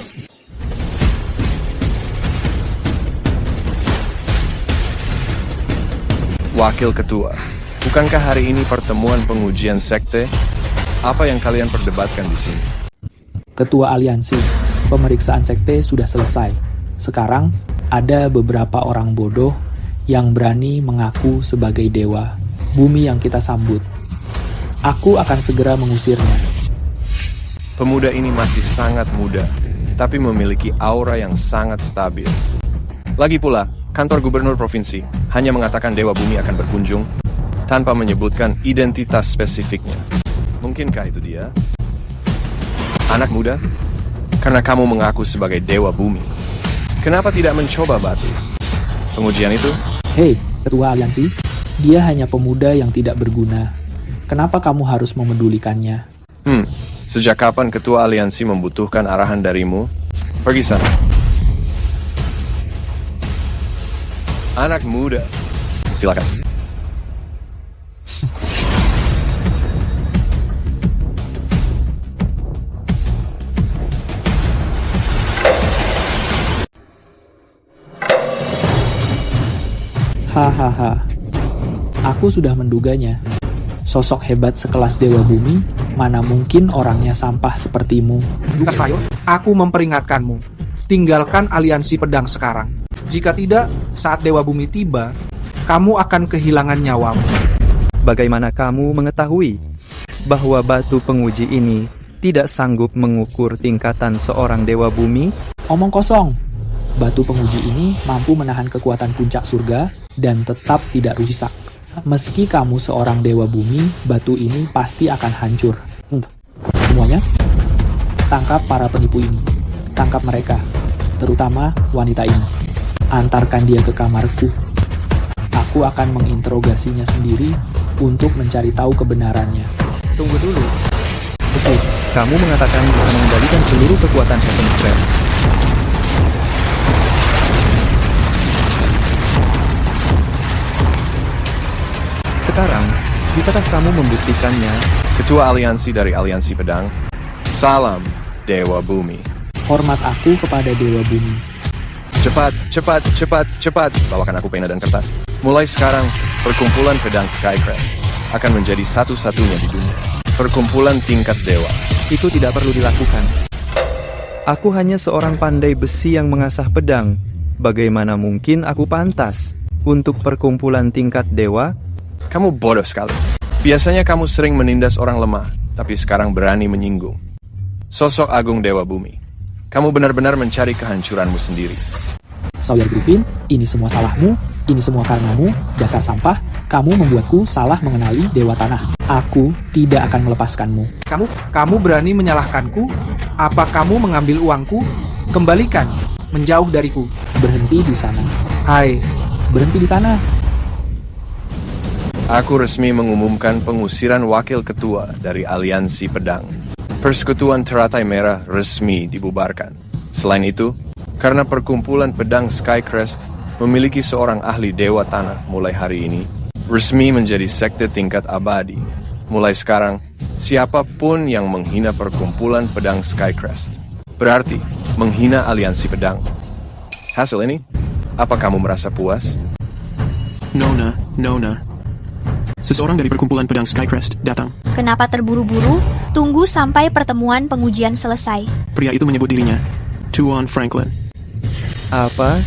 Wakil Ketua, bukankah hari ini pertemuan pengujian sekte? Apa yang kalian perdebatkan di sini? Ketua aliansi, pemeriksaan sekte sudah selesai. Sekarang, ada beberapa orang bodoh yang berani mengaku sebagai dewa bumi yang kita sambut. Aku akan segera mengusirnya. Pemuda ini masih sangat muda, tapi memiliki aura yang sangat stabil. Lagi pula, kantor gubernur provinsi hanya mengatakan dewa bumi akan berkunjung tanpa menyebutkan identitas spesifiknya. Mungkinkah itu dia? Anak muda, karena kamu mengaku sebagai dewa bumi, kenapa tidak mencoba batu? Pengujian itu? Hei, ketua aliansi, dia hanya pemuda yang tidak berguna. Kenapa kamu harus memedulikannya? Sejak kapan ketua aliansi membutuhkan arahan darimu? Pergi sana. Anak muda, silakan. Hahaha, aku sudah menduganya. Sosok hebat sekelas dewa bumi, mana mungkin orangnya sampah sepertimu. Lukas Prayo, aku memperingatkanmu. Tinggalkan aliansi pedang sekarang. Jika tidak, saat dewa bumi tiba, kamu akan kehilangan nyawamu. Bagaimana kamu mengetahui bahwa batu penguji ini tidak sanggup mengukur tingkatan seorang dewa bumi? Omong kosong. Batu penguji ini mampu menahan kekuatan puncak surga dan tetap tidak rusak. Meski kamu seorang dewa bumi, batu ini pasti akan hancur. Semuanya, tangkap para penipu ini. Tangkap mereka, terutama wanita ini. Antarkan dia ke kamarku. Aku akan menginterogasinya sendiri untuk mencari tahu kebenarannya. Tunggu dulu. Oke, kamu mengatakan bisa mengendalikan seluruh kekuatan Heaven's Realm. Sekarang, bisakah kamu membuktikannya? Ketua aliansi dari Aliansi Pedang, salam Dewa Bumi. Hormat aku kepada Dewa Bumi. Cepat, bawakan aku pena dan kertas. Mulai sekarang, perkumpulan pedang Skycrest akan menjadi satu-satunya di dunia. Perkumpulan tingkat dewa. Itu tidak perlu dilakukan. Aku hanya seorang pandai besi yang mengasah pedang. Bagaimana mungkin aku pantas untuk perkumpulan tingkat dewa? Kamu bodoh sekali. Biasanya kamu sering menindas orang lemah, tapi sekarang berani menyinggung sosok agung Dewa Bumi. Kamu benar-benar mencari kehancuranmu sendiri. Sawyer Griffin, ini semua salahmu, ini semua karenamu, dasar sampah. Kamu membuatku salah mengenali Dewa Tanah. Aku tidak akan melepaskanmu. Kamu berani menyalahkanku? Apa kamu mengambil uangku? Kembalikan, menjauh dariku. Berhenti di sana. Hai, berhenti di sana. Aku resmi mengumumkan pengusiran wakil ketua dari Aliansi Pedang. Persekutuan Teratai Merah resmi dibubarkan. Selain itu, karena perkumpulan pedang Skycrest memiliki seorang ahli Dewa Tanah mulai hari ini, resmi menjadi sekte tingkat abadi. Mulai sekarang, siapapun yang menghina perkumpulan pedang Skycrest berarti menghina Aliansi Pedang. Hasil ini, apa kamu merasa puas? Nona. Seseorang dari perkumpulan pedang Skycrest datang. Kenapa terburu-buru? Tunggu sampai pertemuan pengujian selesai. Pria itu menyebut dirinya Tuan Franklin. Apa?